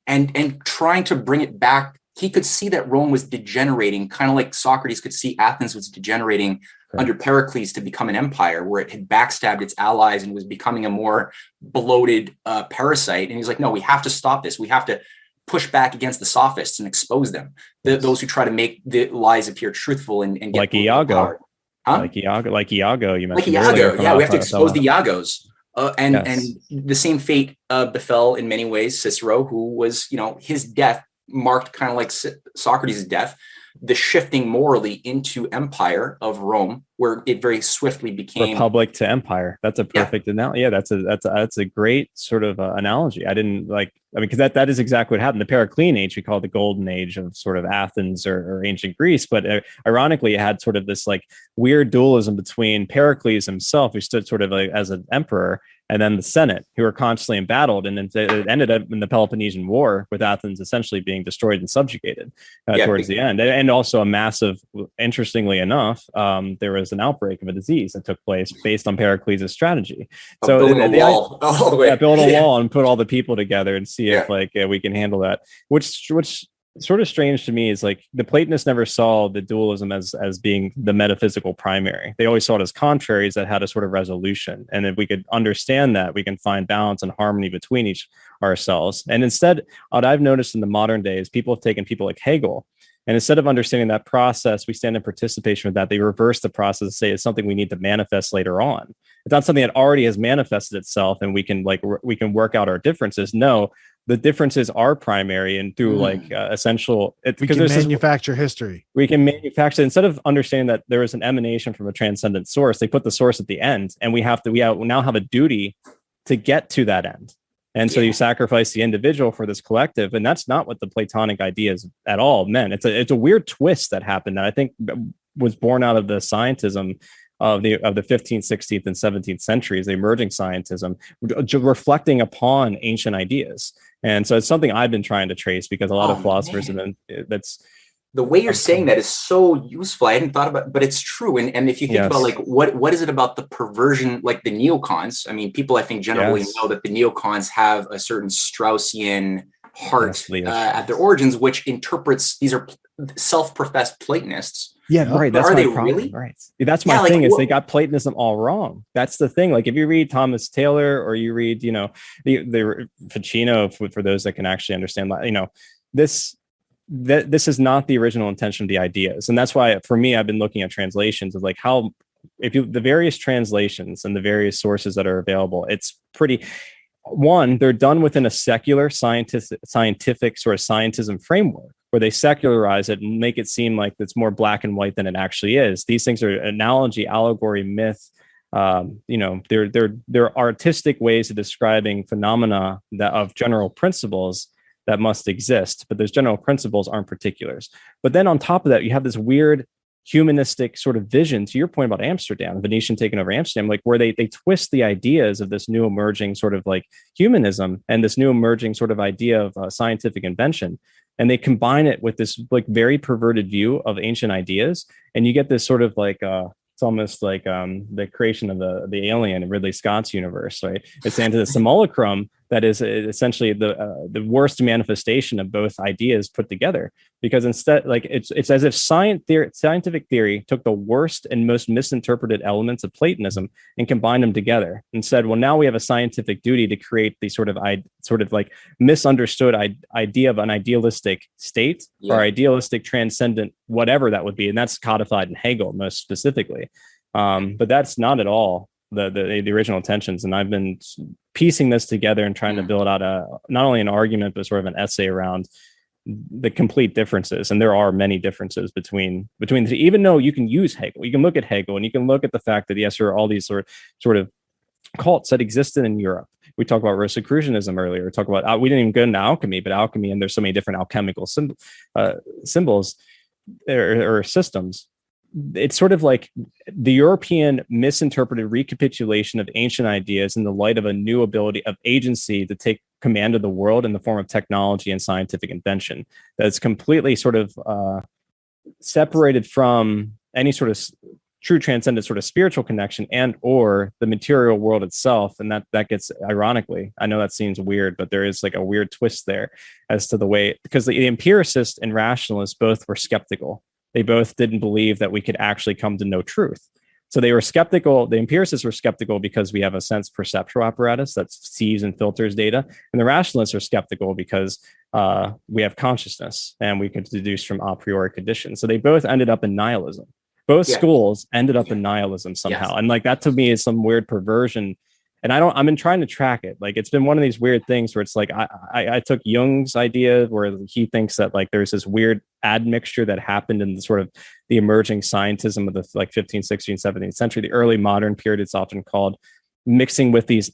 Speaker 4: and trying to bring it back. He could see that Rome was degenerating, kind of like Socrates could see Athens was degenerating under Pericles to become an empire where it had backstabbed its allies and was becoming a more bloated parasite. And he's like, no, we have to stop this. We have to push back against the sophists and expose them, those who try to make the lies appear truthful and get
Speaker 3: like Iago. Like Iago, you mentioned.
Speaker 4: Like Iago, yeah, we have to expose the Iagos. And the same fate befell in many ways Cicero, who was, his death marked kind of like Socrates' death, the shifting morally into empire of Rome, where it very swiftly became
Speaker 3: republic to empire. That's a perfect analogy. Yeah, that's a great sort of analogy. Because that is exactly what happened. The Periclean age we call the golden age of sort of Athens or ancient Greece, but ironically, it had sort of this like weird dualism between Pericles himself, who stood sort of like as an emperor, and then the Senate, who were constantly embattled, and it ended up in the Peloponnesian War, with Athens essentially being destroyed and subjugated towards the end. And also a massive, interestingly enough, there was an outbreak of a disease that took place based on Pericles' strategy. So
Speaker 4: build a wall all the way.
Speaker 3: Build a wall and put all the people together and see if we can handle that. Which sort of strange to me is like the Platonists never saw the dualism as being the metaphysical primary. They always saw it as contraries that had a sort of resolution. And if we could understand that, we can find balance and harmony between each ourselves. And instead, what I've noticed in the modern day is people have taken people like Hegel, and instead of understanding that process, we stand in participation with that. They reverse the process and say it's something we need to manifest later on. It's not something that already has manifested itself and we can work out our differences. No, the differences are primary and through essential.
Speaker 1: Because we can manufacture history.
Speaker 3: We can manufacture, instead of understanding that there is an emanation from a transcendent source, they put the source at the end, and we now have a duty to get to that end. And so you sacrifice the individual for this collective, and that's not what the Platonic ideas at all meant. It's a weird twist that happened that I think was born out of the scientism of the 15th, 16th, and 17th centuries, the emerging scientism, reflecting upon ancient ideas. And so it's something I've been trying to trace, because a lot of philosophers have been, that's
Speaker 4: the way you're saying that is so useful. I hadn't thought about it, but it's true. And if you think about like what is it about the perversion, like the neocons? I mean, people I think generally know that the neocons have a certain Straussian heart at their origins, which interprets, these are self-professed Platonists.
Speaker 3: Yeah, right. That's
Speaker 4: are they
Speaker 3: problem.
Speaker 4: really?
Speaker 3: Right. That's my thing, is they got Platonism all wrong. That's the thing. Like if you read Thomas Taylor, or you read, the Ficino, for those that can actually understand, this is not the original intention of the ideas. And that's why, for me, I've been looking at translations of like how, the various translations and the various sources that are available, it's pretty, they're done within a secular scientific sort of scientism framework, where they secularize it and make it seem like it's more black and white than it actually is. These things are analogy, allegory, myth. They're artistic ways of describing phenomena of general principles that must exist, but those general principles aren't particulars. But then on top of that, you have this weird humanistic sort of vision, to your point about Amsterdam, Venetian taking over Amsterdam, like where they twist the ideas of this new emerging sort of like humanism and this new emerging sort of idea of scientific invention. And they combine it with this like very perverted view of ancient ideas. And you get this sort of like, it's almost like the creation of the alien in Ridley Scott's universe, right? It's into the simulacrum that is essentially the worst manifestation of both ideas put together. Because instead, like it's as if scientific theory took the worst and most misinterpreted elements of Platonism and combined them together and said, well, now we have a scientific duty to create the sort of like misunderstood idea of an idealistic state or idealistic transcendent, whatever that would be. And that's codified in Hegel most specifically. But that's not at all the original intentions. And I've been piecing this together and trying to build out not only an argument, but sort of an essay around the complete differences. And there are many differences between even though you can use Hegel, you can look at Hegel and you can look at the fact that yes, there are all these sort of cults that existed in Europe. We talked about Rosicrucianism earlier. We talked about, we didn't even go into alchemy, but alchemy, and there's so many different alchemical symbols or systems. It's sort of like the European misinterpreted recapitulation of ancient ideas in the light of a new ability of agency to take command of the world in the form of technology and scientific invention that's completely sort of separated from any sort of true transcendent sort of spiritual connection and or the material world itself. And that gets, ironically, I know that seems weird, but there is like a weird twist there as to the way, because the empiricists and rationalists both were skeptical. They both didn't believe that we could actually come to know truth. So they were skeptical. The empiricists were skeptical because we have a sense perceptual apparatus that sees and filters data. And the rationalists are skeptical because we have consciousness and we can deduce from a priori conditions. So they both ended up in nihilism. Both schools ended up in nihilism somehow. Yes. And like that to me is some weird perversion And I've been trying to track it. Like, it's been one of these weird things where it's like, I took Jung's idea where he thinks that like there's this weird admixture that happened in the sort of the emerging scientism of the like 15th, 16th, 17th century, the early modern period, it's often called, mixing with these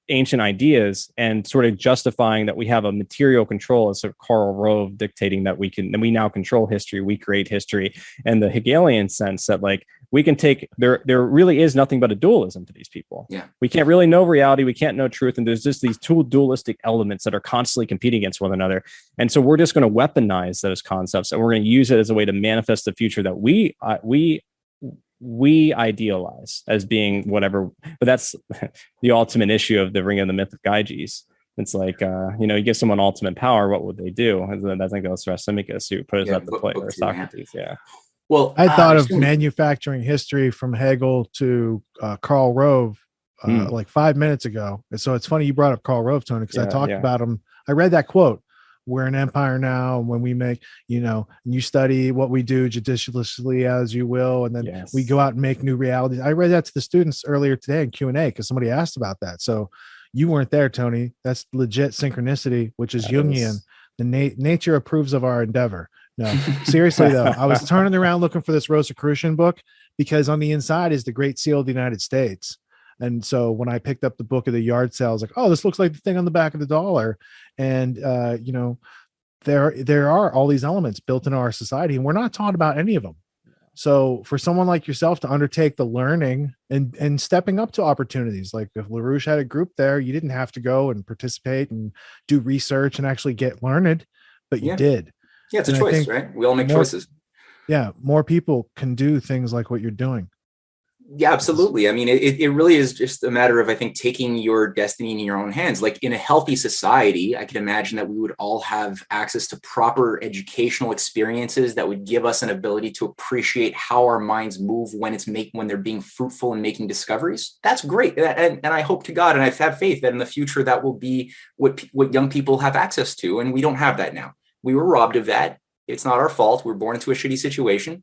Speaker 3: ancient ideas and sort of justifying that we have a material control, as sort of Karl Rove dictating that we now control history, we create history, and the Hegelian sense that like we can take there really is nothing but a dualism to these people.
Speaker 4: Yeah,
Speaker 3: we can't really know reality, we can't know truth, and there's just these two dualistic elements that are constantly competing against one another. And so we're just going to weaponize those concepts, and we're going to use it as a way to manifest the future that we idealize as being whatever. But that's the ultimate issue of the Ring of the Myth of Gyges. It's like, you give someone ultimate power, what would they do? And I think that's Thrasymachus who put it up to play, or Socrates. Yeah.
Speaker 4: Well,
Speaker 1: I thought of manufacturing history from Hegel to Karl Rove like 5 minutes ago. And so it's funny you brought up Karl Rove, Tony, because I talked about him. I read that quote. We're an empire now, and when we make, you study what we do judiciously as you will, and then we go out and make new realities. I read that to the students earlier today in Q&A because somebody asked about that. So you weren't there, Tony. That's legit synchronicity, which is Jungian. The nature approves of our endeavor. No, seriously though, I was turning around looking for this Rosicrucian book because on the inside is the Great Seal of the United States. And so when I picked up the book of the yard sale, I was like, oh, this looks like the thing on the back of the dollar. And, there are all these elements built into our society, and we're not taught about any of them. So for someone like yourself to undertake the learning and stepping up to opportunities, like if LaRouche had a group there, you didn't have to go and participate and do research and actually get learned, but you did.
Speaker 4: Yeah, it's a choice, right? We all make choices.
Speaker 1: Yeah, more people can do things like what you're doing.
Speaker 4: Yeah, absolutely. I mean, it really is just a matter of, I think, taking your destiny in your own hands. Like in a healthy society, I can imagine that we would all have access to proper educational experiences that would give us an ability to appreciate how our minds move when they're being fruitful and making discoveries. That's great. And I hope to God, and I have faith that in the future, that will be what young people have access to. And we don't have that now. We were robbed of that. It's not our fault. We're born into a shitty situation.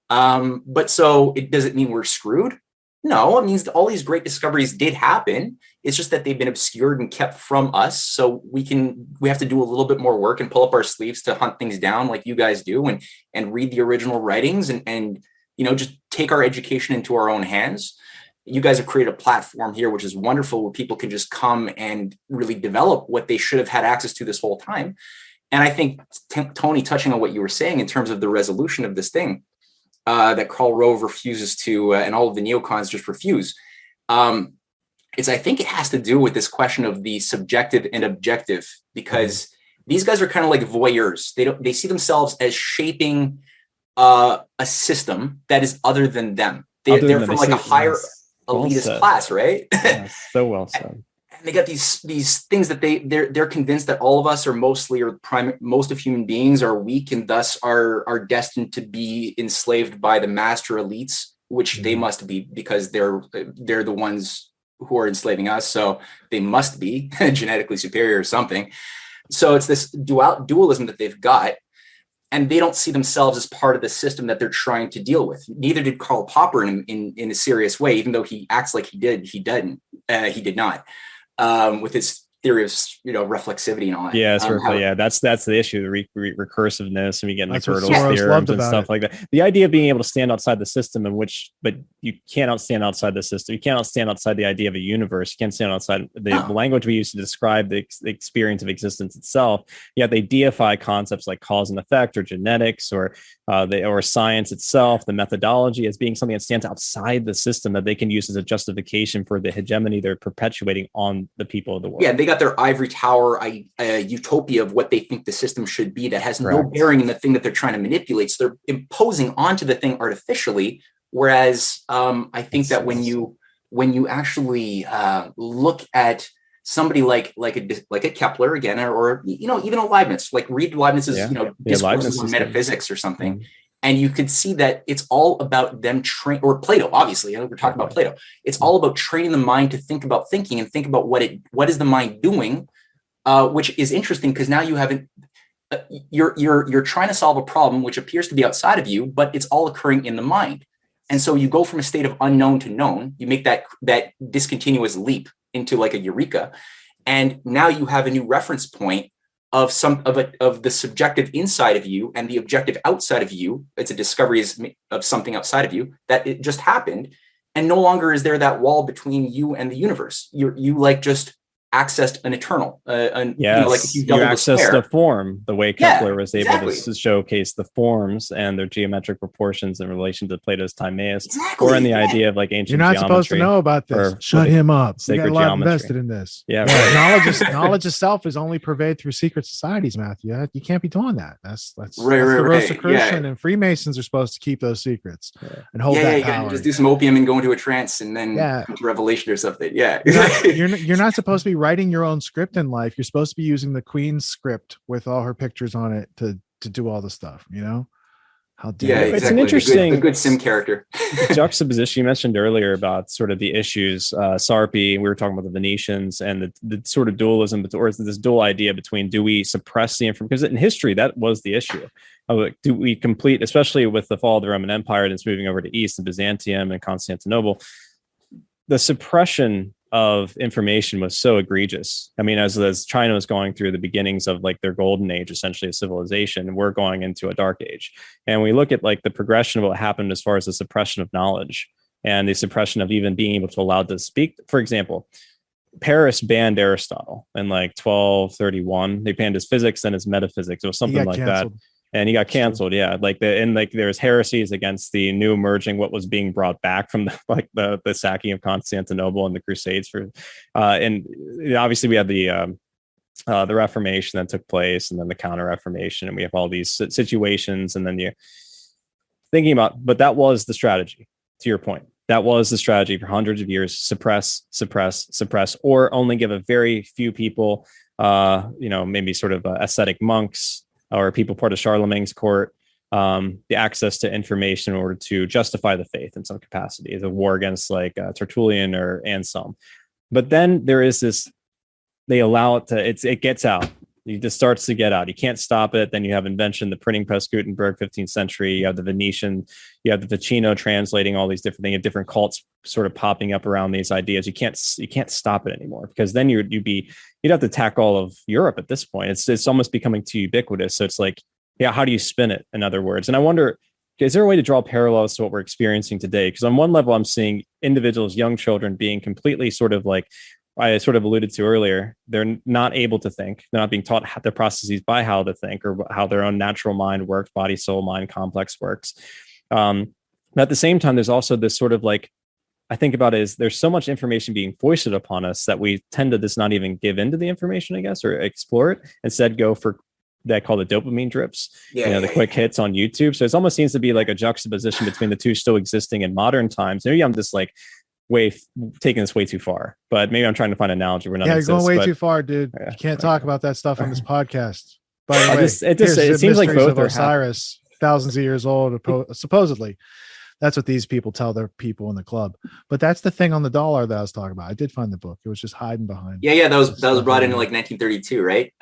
Speaker 4: But so does it mean we're screwed? No, it means that all these great discoveries did happen. It's just that they've been obscured and kept from us. So we have to do a little bit more work and pull up our sleeves to hunt things down like you guys do and read the original writings and just take our education into our own hands. You guys have created a platform here, which is wonderful, where people can just come and really develop what they should have had access to this whole time. And I think, Tony, touching on what you were saying in terms of the resolution of this thing, that Karl Rove refuses to, and all of the neocons just refuse. I think it has to do with this question of the subjective and objective, because these guys are kind of like voyeurs. They see themselves as shaping a system that is other than them. They're from like a higher elitist class, right?
Speaker 3: Yes, so well said.
Speaker 4: And they got these things that they're convinced that all of us are most of human beings are weak and thus are destined to be enslaved by the master elites, which they must be, because they're the ones who are enslaving us. So they must be genetically superior or something. So it's this dualism that they've got, and they don't see themselves as part of the system that they're trying to deal with. Neither did Karl Popper in a serious way, even though he acts like he did. He did not. With his theory of reflexivity and all that.
Speaker 3: Yeah, that's the issue, the recursiveness, and we get into Gödel's theorems and stuff like that. The idea of being able to stand outside the system, but you cannot stand outside the system. You cannot stand outside the idea of a universe. You can't stand outside the language we use to describe the experience of existence itself. Yet they deify concepts like cause and effect, or genetics, or science itself, the methodology, as being something that stands outside the system that they can use as a justification for the hegemony they're perpetuating on the people of the world.
Speaker 4: Yeah, they got their ivory tower utopia of what they think the system should be that has no bearing in the thing that they're trying to manipulate. So they're imposing onto the thing artificially. Whereas I think that when you actually look at somebody like a Kepler again, or even a Leibniz, like read Leibniz's discourses on metaphysics or something, and you could see that it's all about them or Plato, obviously. We're talking about Plato. It's all about training the mind to think about thinking and think about what is the mind doing, which is interesting because now you haven't. You're trying to solve a problem which appears to be outside of you, but it's all occurring in the mind. And so you go from a state of unknown to known, you make that discontinuous leap into like a Eureka. And now you have a new reference point of the subjective inside of you and the objective outside of you. It's a discovery of something outside of you that it just happened. And no longer is there that wall between you and the universe. You like just accessed an eternal.
Speaker 3: Like if you accessed the form, the way Kepler was able to showcase the forms and their geometric proportions in relation to Plato's Timaeus, or in the idea of like ancient
Speaker 1: You're not supposed to know about this. Shut him up. You got a lot invested in this.
Speaker 3: Yeah.
Speaker 1: Knowledge itself is only purveyed through secret societies, Matthew. You can't be doing that. That's the Rosicrucian and Freemasons are supposed to keep those secrets and hold that power.
Speaker 4: You just do some opium and go into a trance and then come to revelation or something. Yeah.
Speaker 1: You're not supposed to be writing your own script in life. You're supposed to be using the Queen's script with all her pictures on it to do all the stuff, How dare
Speaker 3: It's an interesting
Speaker 4: a good sim character.
Speaker 3: juxtaposition you mentioned earlier about sort of the issues, Sarpi, we were talking about the Venetians and the sort of dualism, or this dual idea between, do we suppress the information? Because in history, that was the issue. Do we complete, especially with the fall of the Roman Empire and it's moving over to East and Byzantium and Constantinople, the suppression of information was so egregious. I mean, as China was going through the beginnings of like their golden age, essentially of civilization, we're going into a dark age. And we look at like the progression of what happened as far as the suppression of knowledge and the suppression of even being able to allow to speak. For example, Paris banned Aristotle in like 1231. They banned his physics and his metaphysics. It was something like canceled. That. And he got canceled. Yeah. There's heresies against the new emerging, what was being brought back from the sacking of Constantinople and the Crusades and obviously we had the Reformation that took place and then the Counter Reformation. And we have all these situations. And then you're thinking about, but that was the strategy, to your point. That was the strategy for hundreds of years: suppress, or only give a very few people, maybe sort of ascetic monks, or people part of Charlemagne's court, the access to information in order to justify the faith in some capacity, the war against like Tertullian or Anselm. But then there is this, they allow it to, it gets out. It just starts to get out. You can't stop it. Then you have invention, the printing press, Gutenberg, 15th century. You have the Venetian, you have the Ficino translating all these different things, different cults sort of popping up around these ideas. You can't stop it anymore, because then you'd have to tackle all of Europe at this point. It's almost becoming too ubiquitous. So it's like, how do you spin it, in other words? And I wonder, is there a way to draw parallels to what we're experiencing today? Because on one level, I'm seeing individuals, young children, being completely sort of like, I sort of alluded to earlier, they're not able to think. They're not being taught their processes by how to think or how their own natural mind works, body, soul, mind complex works. But at the same time, there's also this sort of like, I think about it as there's so much information being foisted upon us that we tend to just not even give into the information, I guess, or explore it. Instead, go for that called the dopamine drips, the quick hits on YouTube. So it almost seems to be like a juxtaposition between the two still existing in modern times. Maybe I'm just like taking this way too far, but maybe I'm trying to find an analogy.
Speaker 1: You're going way too far, dude. You can't talk about that stuff on this podcast. By the way,
Speaker 3: it seems like both are
Speaker 1: Osiris, thousands of years old, supposedly. That's what these people tell their people in the club. But that's the thing on the dollar that I was talking about. I did find the book. It was just hiding behind.
Speaker 4: Yeah. That was brought in like 1932, right?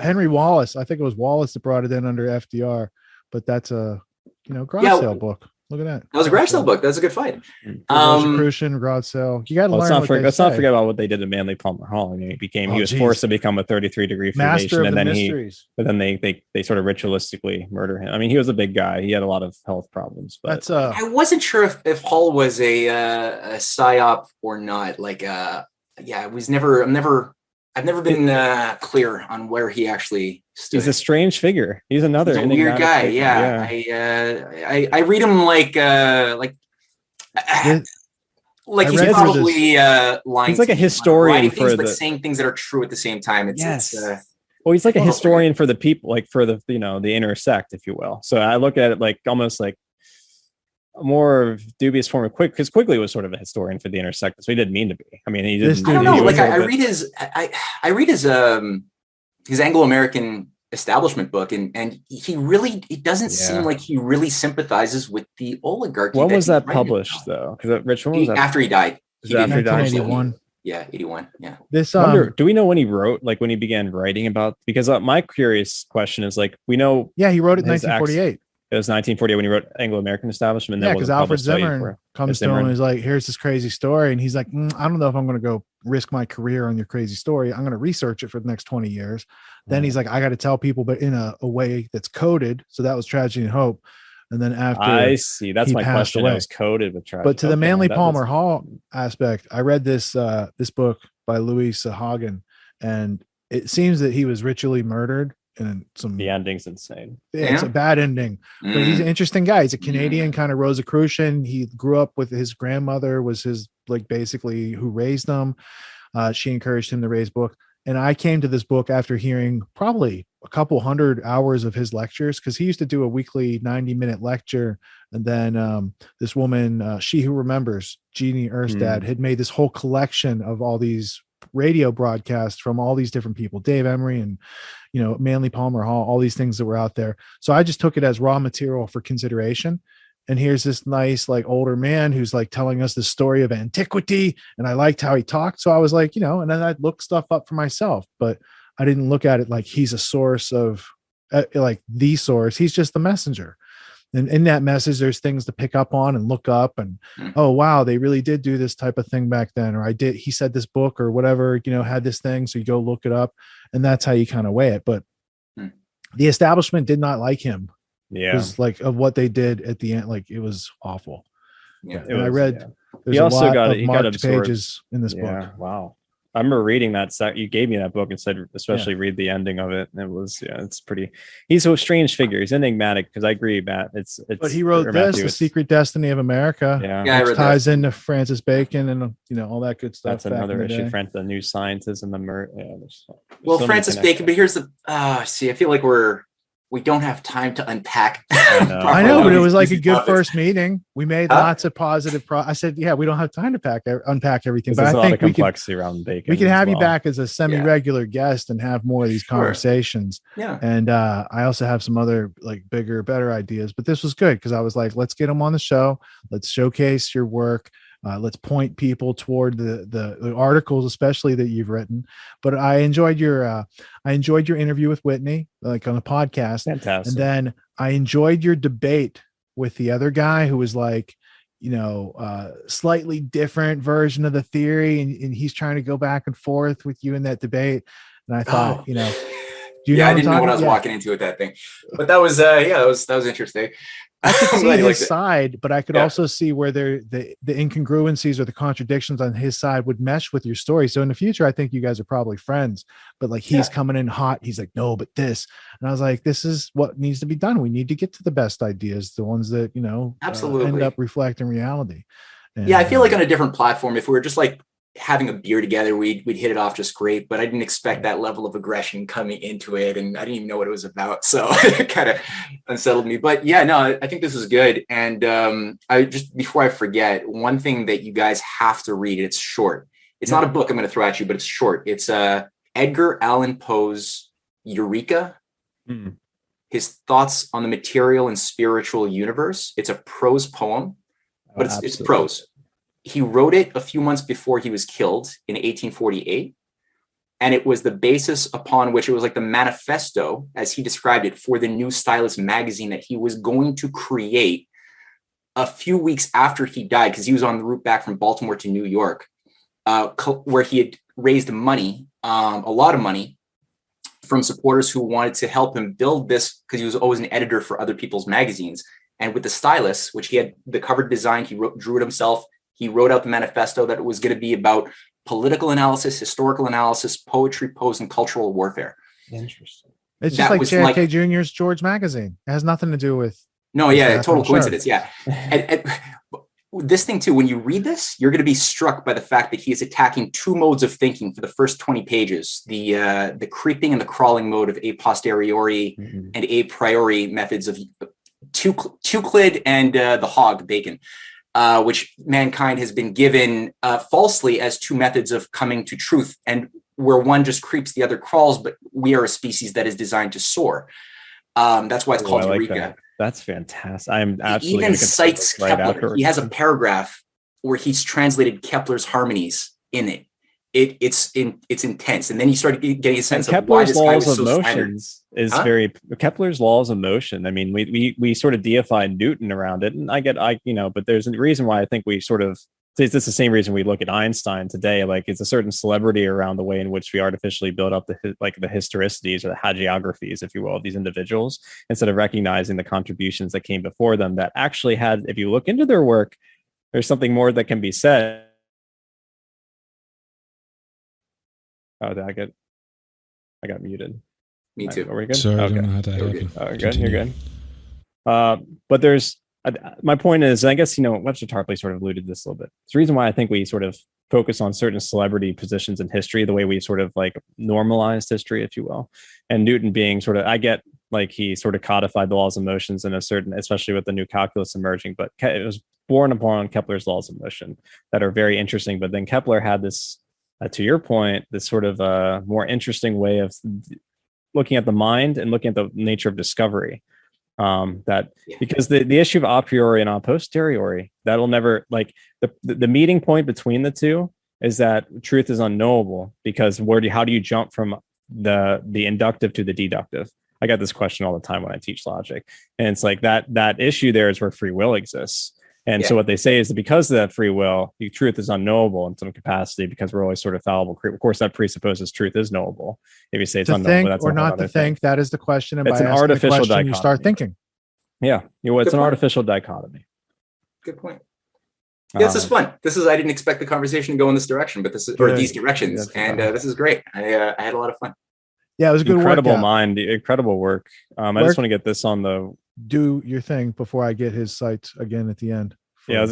Speaker 1: Henry Wallace. I think it was Wallace that brought it in under FDR. But that's a garage sale book. Look at that.
Speaker 4: That was a garage sale book. That's a good fight.
Speaker 1: Rosicrucian, garage sale. You got to learn.
Speaker 3: Let's not forget about what they did to Manly Palmer Hall. I mean, he was forced to become a 33-degree Freemason, and then they sort of ritualistically murder him. I mean, he was a big guy. He had a lot of health problems. But
Speaker 4: I wasn't sure if Hall was a psyop or not. Like, it was never. I've never been clear on where he actually stood.
Speaker 3: He's a strange figure. He's another
Speaker 4: weird guy. Yeah. I read him like he's probably lying.
Speaker 3: He's like a historian
Speaker 4: but saying things that are true at the same time.
Speaker 3: Well, he's like a historian for the people, like for the the inner sect, if you will. So I look at it like almost like a more dubious form of because Quigley was sort of a historian for the inner sect, so he didn't mean to be. I mean, he didn't.
Speaker 4: I don't know. Like I read his Anglo-American establishment book, and it doesn't seem like he really sympathisizes with the oligarchy.
Speaker 3: When was that published though? Because Rich, when was that?
Speaker 4: After he died.
Speaker 3: After he died.
Speaker 1: 1981.
Speaker 4: Yeah, 81. Yeah.
Speaker 3: This do we know when he wrote? Like when he began writing about? Because my curious question is like we know.
Speaker 1: Yeah, he wrote it in 1948.
Speaker 3: It was 1948 when he wrote Anglo-American Establishment.
Speaker 1: Yeah, because Alfred Zimmern comes to him and he's like, here's this crazy story. And he's like, I don't know if I'm going to go risk my career on your crazy story. I'm going to research it for the next 20 years. Then he's like, I got to tell people, but in a way that's coded. So that was Tragedy and Hope. And then after
Speaker 3: I see, that's my question.
Speaker 1: Away.
Speaker 3: It was coded with tragedy.
Speaker 1: But to the Manly Palmer Hall aspect, I read this book by Louis Hagen, and it seems that he was ritually murdered. And the
Speaker 3: ending's insane.
Speaker 1: Yeah, it's a bad ending, but he's an interesting guy. He's a Canadian, kind of Rosicrucian. He grew up with his grandmother, was his basically who raised him. She encouraged him to raise book. And I came to this book after hearing probably a couple hundred hours of his lectures, because he used to do a weekly 90-minute lecture. And then this woman, She Who Remembers, Jeannie Erstad, had made this whole collection of all these radio broadcasts from all these different people, Dave Emery and Manly Palmer Hall, all these things that were out there. So I just took it as raw material for consideration. And here's this nice older man who's telling us the story of antiquity, and I liked how he talked. So I was like, and then I'd look stuff up for myself, but I didn't look at it like he's a source of the source. He's just the messenger. And in that message, there's things to pick up on and look up, and oh wow, they really did do this type of thing back then, or he said this book or whatever, had this thing. So you go look it up, and that's how you kind of weigh it. But the establishment did not like him. Yeah, because of what they did at the end, it was awful. Yeah, and I read. There's a lot of marked pages in this book.
Speaker 3: Wow. I remember reading that you gave me that book and said, especially read the ending of it. And it was, it's pretty, he's a strange figure. He's enigmatic, because I agree, Matt. It's,
Speaker 1: but he wrote The Secret Destiny of America.
Speaker 3: Yeah.
Speaker 1: Which ties into Francis Bacon and, all that good stuff.
Speaker 3: That's another issue. The new sciences and the,
Speaker 4: Francis Bacon, but here's I feel like we don't have time to unpack.
Speaker 1: I know, but it was a good first meeting. We made lots of positive. I said, we don't have time to unpack everything. But I think
Speaker 3: complexity around bacon.
Speaker 1: We can have you back as a semi-regular guest and have more of these conversations.
Speaker 4: Yeah.
Speaker 1: And I also have some other bigger, better ideas. But this was good because I was like, let's get them on the show. Let's showcase your work. Let's point people toward the articles, especially that you've written. But I enjoyed your interview with Whitney, on a podcast.
Speaker 3: Fantastic.
Speaker 1: And then I enjoyed your debate with the other guy who was slightly different version of the theory, and he's trying to go back and forth with you in that debate. And I thought, I
Speaker 4: didn't know what I was walking into with that thing, but that was that was interesting.
Speaker 1: I could see his side, but I could also see where the incongruencies or the contradictions on his side would mesh with your story. So in the future, I think you guys are probably friends, but he's coming in hot. He's like, no, but this, and I was like, this is what needs to be done. We need to get to the best ideas, the ones that,
Speaker 4: absolutely
Speaker 1: end up reflecting reality. And,
Speaker 4: I feel like on a different platform, if we were just having a beer together, we'd hit it off just great, but I didn't expect that level of aggression coming into it, and I didn't even know what it was about, so it kind of unsettled me. But I think this was good. And I just, before I forget, one thing that you guys have to read, it's short, it's not a book I'm going to throw at you, but it's short. It's Edgar Allan Poe's Eureka, his thoughts on the material and spiritual universe. It's a prose poem, but it's prose. He wrote it a few months before he was killed in 1848. And it was the basis upon which it was the manifesto, as he described it, for the New Stylist magazine that he was going to create a few weeks after he died, because he was on the route back from Baltimore to New York, where he had raised money, a lot of money, from supporters who wanted to help him build this, because he was always an editor for other people's magazines. And with the stylus, which he had the cover design, he drew it himself. He wrote out the manifesto that it was going to be about political analysis, historical analysis, poetry, prose, and cultural warfare.
Speaker 3: Interesting.
Speaker 1: It's just like JFK Jr.'s George magazine. It has nothing to do with.
Speaker 4: No, total coincidence. Yeah. And this thing too, when you read this, you're going to be struck by the fact that he is attacking two modes of thinking for the first 20 pages: the creeping and the crawling mode of a posteriori and a priori methods of Euclid and the hog Bacon. Which mankind has been given falsely as two methods of coming to truth, and where one just creeps, the other crawls, but we are a species that is designed to soar. That's why it's called Eureka.
Speaker 3: That. That's fantastic. I'm absolutely
Speaker 4: even cites Kepler. He has a paragraph where he's translated Kepler's harmonies in it. it's intense, and then you start getting a sense of
Speaker 3: Kepler's
Speaker 4: why this guy
Speaker 3: laws
Speaker 4: was
Speaker 3: of
Speaker 4: so
Speaker 3: motion
Speaker 4: standard.
Speaker 3: very Kepler's laws of motion. I mean, we sort of deified Newton around it, and but there's a reason why I think we sort of. It's the same reason we look at Einstein today. Like, it's a certain celebrity around the way in which we artificially build up the historicities or the hagiographies, if you will, of these individuals, instead of recognizing the contributions that came before them that actually had, if you look into their work, there's something more that can be said. Oh, I got muted.
Speaker 4: Me too.
Speaker 3: Are we good?
Speaker 2: Sorry,
Speaker 3: okay.
Speaker 2: I don't know how that happened.
Speaker 3: Good. You're good. But there's my point is, I guess, Webster Tarpley sort of alluded to this a little bit. It's the reason why I think we sort of focus on certain celebrity positions in history, the way we sort of like normalized history, if you will. And Newton being sort of, I get like he sort of codified the laws of motions in a certain, especially with the new calculus emerging, but it was born upon Kepler's laws of motion that are very interesting. But then Kepler had this, to your point, this sort of more interesting way of looking at the mind and looking at the nature of discovery. Because the issue of a priori and a posteriori, that'll never, like, the meeting point between the two is that truth is unknowable, because how do you jump from the inductive to the deductive? I get this question all the time when I teach logic, and it's like that issue there is where free will exists. And so what they say is that because of that free will, the truth is unknowable in some capacity, because we're always sort of fallible. Of course, that presupposes truth is knowable. If you say it's unknowable, that's
Speaker 1: or not to think, that is the question. And
Speaker 3: it's an artificial dichotomy.
Speaker 1: You start thinking.
Speaker 3: Yeah, it's an artificial dichotomy.
Speaker 4: Good point. Yeah, this is fun. I didn't expect the conversation to go in this direction, but these directions, and this is great. I had a lot of fun.
Speaker 1: Yeah, it was a good
Speaker 3: incredible mind, incredible work. I just want to get this on the.
Speaker 1: Do your thing before I get his sites again at the end.
Speaker 3: Yeah, I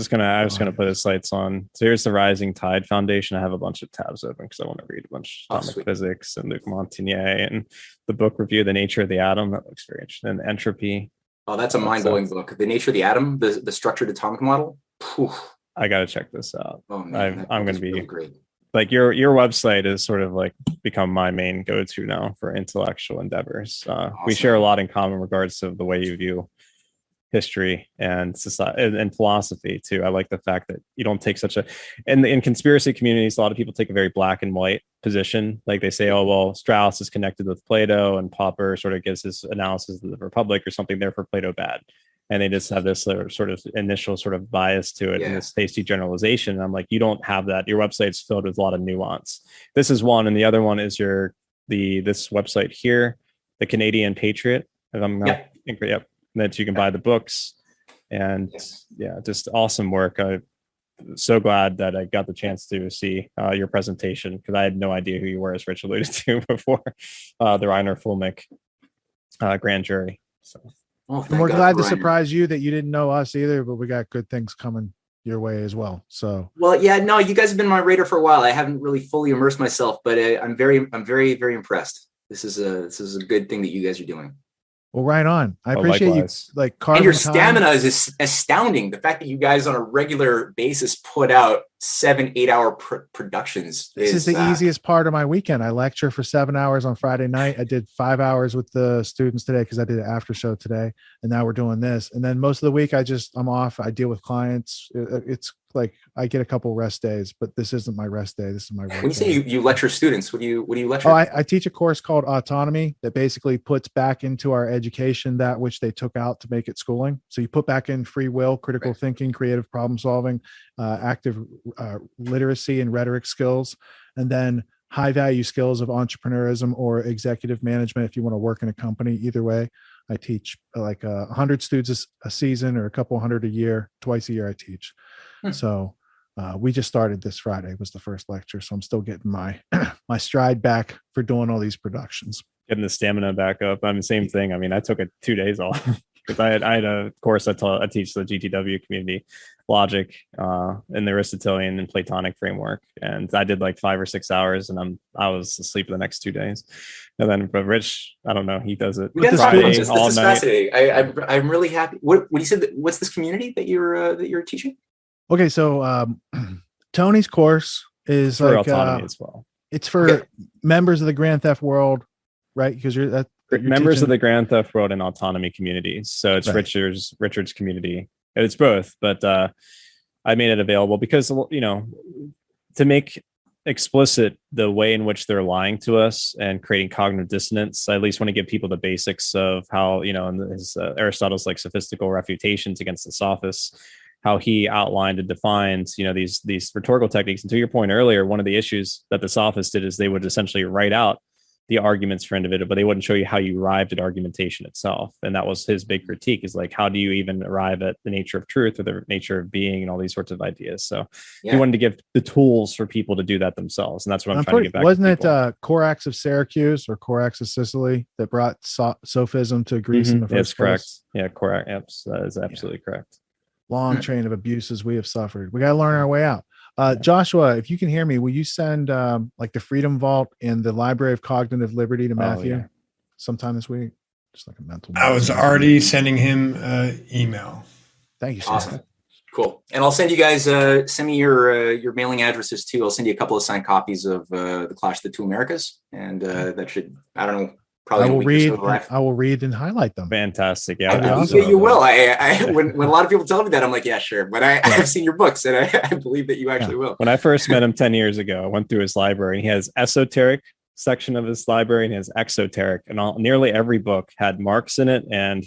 Speaker 3: was gonna put his sites on. So here's the Rising Tide Foundation. I have a bunch of tabs open because I want to read a bunch of atomic physics and Luc Montagnier and the book review, The Nature of the Atom. That looks very interesting. And Entropy.
Speaker 4: Oh, that's a mind-blowing book. The Nature of the Atom, the structured atomic model. Whew.
Speaker 3: I got to check this out.
Speaker 4: Oh, man,
Speaker 3: I'm going to be
Speaker 4: really great.
Speaker 3: Like your website is sort of like become my main go-to now for intellectual endeavors. Awesome. We share a lot in common in regards to the way you view history and society and philosophy too. I like the fact that you don't take in conspiracy communities, a lot of people take a very black and white position. Like they say, oh, well, Strauss is connected with Plato and Popper sort of gives his analysis of the Republic or something, therefore Plato bad. And they just have this sort of initial sort of bias to it and this hasty generalization. And I'm like, you don't have that. Your website's filled with a lot of nuance. This is one. And the other one is this website here, the Canadian Patriot. If I'm not yep. That you can buy the books, and just awesome work. I'm so glad that I got the chance to see your presentation, because I had no idea who you were, as Rich alluded to before, the Reiner Fulmick grand jury. So
Speaker 1: and we're glad to surprise you that you didn't know us either, but we got good things coming your way as well. So
Speaker 4: you guys have been on my radar for a while. I haven't really fully immersed myself, but I'm very, very impressed. This is a good thing that you guys are doing.
Speaker 1: Well, right on. I appreciate likewise. You
Speaker 4: and your stamina is astounding. The fact that you guys on a regular basis put out 7-8 hour productions.
Speaker 1: This is the easiest part of my weekend. I lecture for 7 hours on Friday night. I did 5 hours with the students today because I did an after show today, and now we're doing this. And then most of the week I'm off. I deal with clients. It's like I get a couple rest days, but this isn't my rest day. This is my work.
Speaker 4: When you say you lecture students, what do you lecture?
Speaker 1: Oh, I teach a course called Autonomy that basically puts back into our education that which they took out to make it schooling. So you put back in free will, critical thinking, creative problem solving, active literacy and rhetoric skills, and then high value skills of entrepreneurism or executive management if you want to work in a company. Either way, I teach like 100 students a season or a couple hundred a year. Twice a year I teach. So we just started this Friday was the first lecture. So I'm still getting my my stride back for doing all these productions.
Speaker 3: Getting the stamina back up. I'm the same thing. I mean, I took 2 days off because I had a course I teach the GTW community logic in the Aristotelian and Platonic framework. And I did like 5 or 6 hours and I was asleep the next 2 days. And then, but Rich, I don't know, he does it
Speaker 4: Friday all night. This is fascinating. I'm really happy. What you said, what's this community that you're teaching?
Speaker 1: Okay, so Tony's course is
Speaker 3: for
Speaker 1: like
Speaker 3: autonomy as well.
Speaker 1: It's for members of the Grand Theft world, right? Because you're
Speaker 3: members
Speaker 1: teaching.
Speaker 3: of the Grand Theft world and autonomy communities. So it's Richard's community. It's both, but I made it available because to make explicit the way in which they're lying to us and creating cognitive dissonance. I at least want to give people the basics of how, in his Aristotle's like sophistical refutations against the sophists, how he outlined and defined, these rhetorical techniques. And to your point earlier, one of the issues that the sophists did is they would essentially write out the arguments for individual, but they wouldn't show you how you arrived at argumentation itself. And that was his big critique, is like, how do you even arrive at the nature of truth or the nature of being and all these sorts of ideas? So he wanted to give the tools for people to do that themselves. And that's what I'm trying to get back
Speaker 1: wasn't
Speaker 3: to.
Speaker 1: Wasn't it Corax of Syracuse or Corax of Sicily that brought sophism to Greece in the first place?
Speaker 3: Correct. Yeah, Corax. Yep, that is absolutely correct.
Speaker 1: Long train of abuses we have suffered. We got to learn our way out. Joshua, if you can hear me, will you send like the Freedom Vault and the Library of Cognitive Liberty to Matthew sometime this week? Just like a mental.
Speaker 2: I was already sending him email.
Speaker 1: Thank you, sir.
Speaker 4: Awesome. Cool. And I'll send you guys, send me your mailing addresses too. I'll send you a couple of signed copies of The Clash of the Two Americas. And that should, I don't know, probably
Speaker 1: I will read and highlight them.
Speaker 3: Fantastic. Yeah.
Speaker 1: Awesome.
Speaker 4: You will. When a lot of people tell me that, I'm like, yeah, sure. But I've seen your books and I believe that you actually will.
Speaker 3: When I first met him 10 years ago, I went through his library and he has esoteric section of his library and his exoteric, and nearly every book had Marx in it. And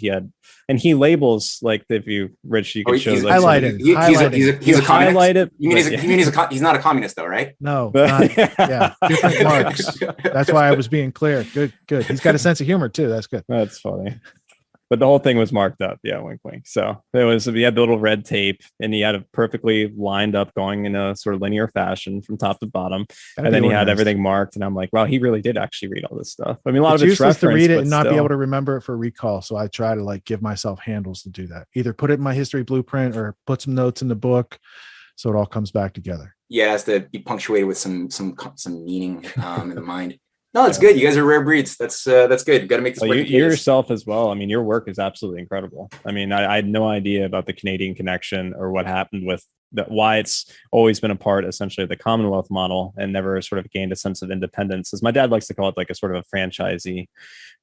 Speaker 3: he labels, like, if you Rich, you can show like,
Speaker 1: highlighted.
Speaker 4: He's a communist.
Speaker 3: You
Speaker 4: mean he's not a communist though, right?
Speaker 1: No, different Marx. That's why I was being clear. Good. He's got a sense of humor too. That's good.
Speaker 3: That's funny. But the whole thing was marked up. Yeah, wink, wink. So he had the little red tape, and he had it perfectly lined up, going in a sort of linear fashion from top to bottom. And then he had everything marked, and I'm like, wow, he really did actually read all this stuff. I mean, a lot of it's
Speaker 1: useless to read it and not be able to remember it for recall. So I try to like give myself handles to do that. Either put it in my history blueprint or put some notes in the book, so it all comes back together.
Speaker 4: Yeah, it has to be punctuated with some meaning in the mind. No, it's good. You guys are rare breeds. That's good. You got to make this work.
Speaker 3: You yourself as well. I mean, your work is absolutely incredible. I mean, I had no idea about the Canadian connection or what happened with why it's always been a part, essentially, of the Commonwealth model and never sort of gained a sense of independence. As my dad likes to call it, like a sort of a franchisee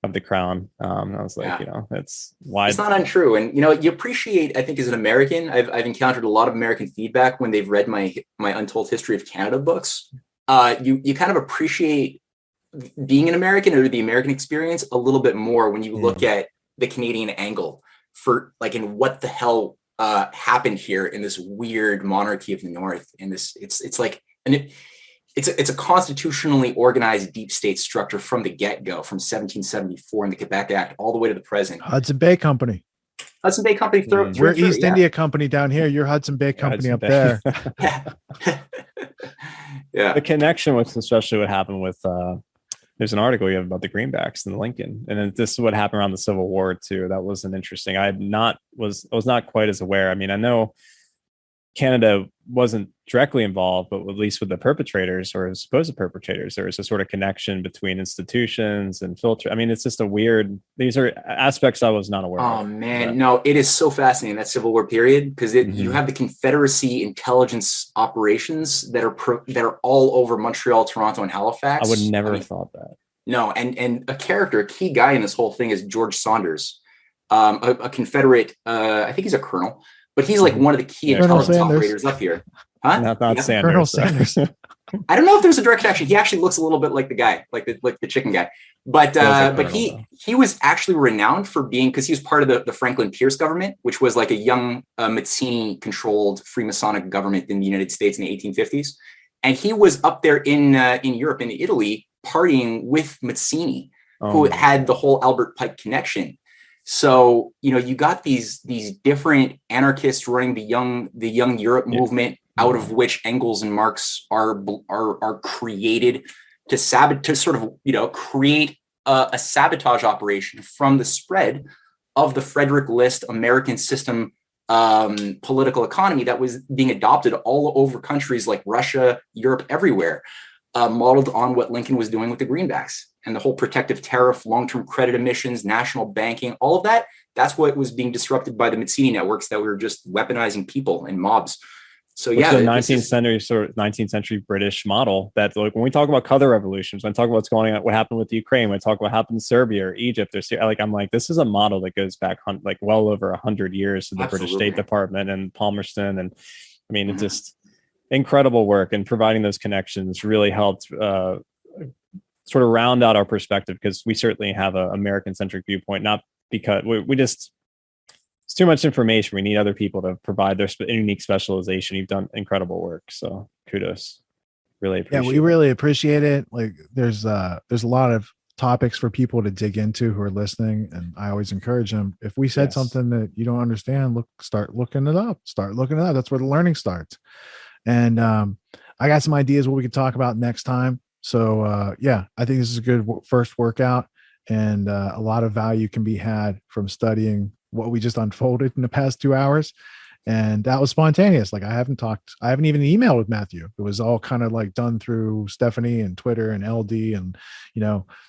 Speaker 3: of the crown. I was like, it's why
Speaker 4: it's not untrue. And you appreciate, I think, as an American, I've encountered a lot of American feedback when they've read my Untold History of Canada books. You kind of appreciate being an American or the American experience a little bit more when you look at the Canadian angle for like, in what the hell happened here in this weird monarchy of the North. And it's like, and it's a constitutionally organized deep state structure from the get-go, from 1774 and the Quebec Act all the way to the present.
Speaker 1: Hudson Bay Company. We're East India Company down here. You're Hudson Bay Company up there.
Speaker 4: Yeah.
Speaker 3: The connection with, especially what happened with, there's an article you have about the Greenbacks and the Lincoln, and then this is what happened around the Civil War too. That was an interesting. I was not quite as aware. I mean, I know Canada wasn't directly involved, but at least with the perpetrators or supposed perpetrators, there was a sort of connection between institutions and filter. I mean, it's just a weird. These are aspects I was not aware of.
Speaker 4: Oh man, no, it is so fascinating, that Civil War period, because you have the Confederacy intelligence operations that are all over Montreal, Toronto, and Halifax.
Speaker 3: I would never have thought that.
Speaker 4: No, and a key guy in this whole thing is George Saunders, a Confederate. I think he's a colonel. But he's like one of the key intelligence operators up here. Huh?
Speaker 3: Not Sanders.
Speaker 1: Colonel Sanders.
Speaker 4: I don't know if there's a direct connection. He actually looks a little bit like the guy, like the chicken guy. But he was actually renowned for being, because he was part of the Franklin Pierce government, which was like a young Mazzini-controlled Freemasonic government in the United States in the 1850s. And he was up there in Europe, in Italy, partying with Mazzini, who had the whole Albert Pike connection. So, you got these different anarchists running the young Europe movement, out of which Engels and Marx are created to sort of, create a sabotage operation from the spread of the Frederick List American system political economy that was being adopted all over countries like Russia, Europe, everywhere, modeled on what Lincoln was doing with the Greenbacks. And the whole protective tariff, long-term credit emissions, national banking, all of that, that's what was being disrupted by the Mazzini networks that were just weaponizing people and mobs. So
Speaker 3: the 19th century British model that, like, when we talk about color revolutions, when we talk about what's going on, what happened with Ukraine, when we talk about what happened in Serbia or Egypt, I'm like, this is a model that goes back like well over 100 years to the British State Department and Palmerston. And I mean, incredible work, and providing those connections really helped sort of round out our perspective, because we certainly have an American-centric viewpoint, not because we just, it's too much information. We need other people to provide their unique specialization. You've done incredible work, so kudos. Really appreciate it.
Speaker 1: Yeah, we really appreciate it. Like there's a lot of topics for people to dig into who are listening, and I always encourage them, if we said something that you don't understand, start looking it up. That's where the learning starts. And I got some ideas what we could talk about next time. So I think this is a good first workout, and a lot of value can be had from studying what we just unfolded in the past 2 hours. And that was spontaneous. Like I haven't even emailed with Matthew. It was all kind of like done through Stephanie and Twitter and LD, and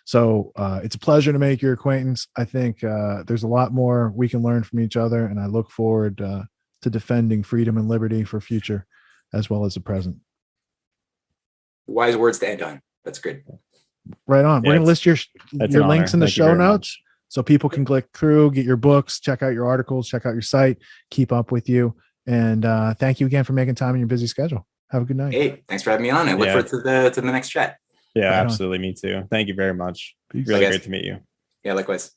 Speaker 1: so it's a pleasure to make your acquaintance. I think there's a lot more we can learn from each other, and I look forward to defending freedom and liberty for future as well as the present.
Speaker 4: Wise words to end on. That's good.
Speaker 1: Right on. We're gonna list your links in the show notes, so people can click through, get your books, check out your articles, check out your site, keep up with you. And thank you again for making time in your busy schedule. Have a good night.
Speaker 4: Hey, thanks for having me on. I look forward to the next chat.
Speaker 3: Yeah, absolutely. Me too. Thank you very much.
Speaker 1: Peace.
Speaker 3: Really great to meet you.
Speaker 4: Yeah, likewise.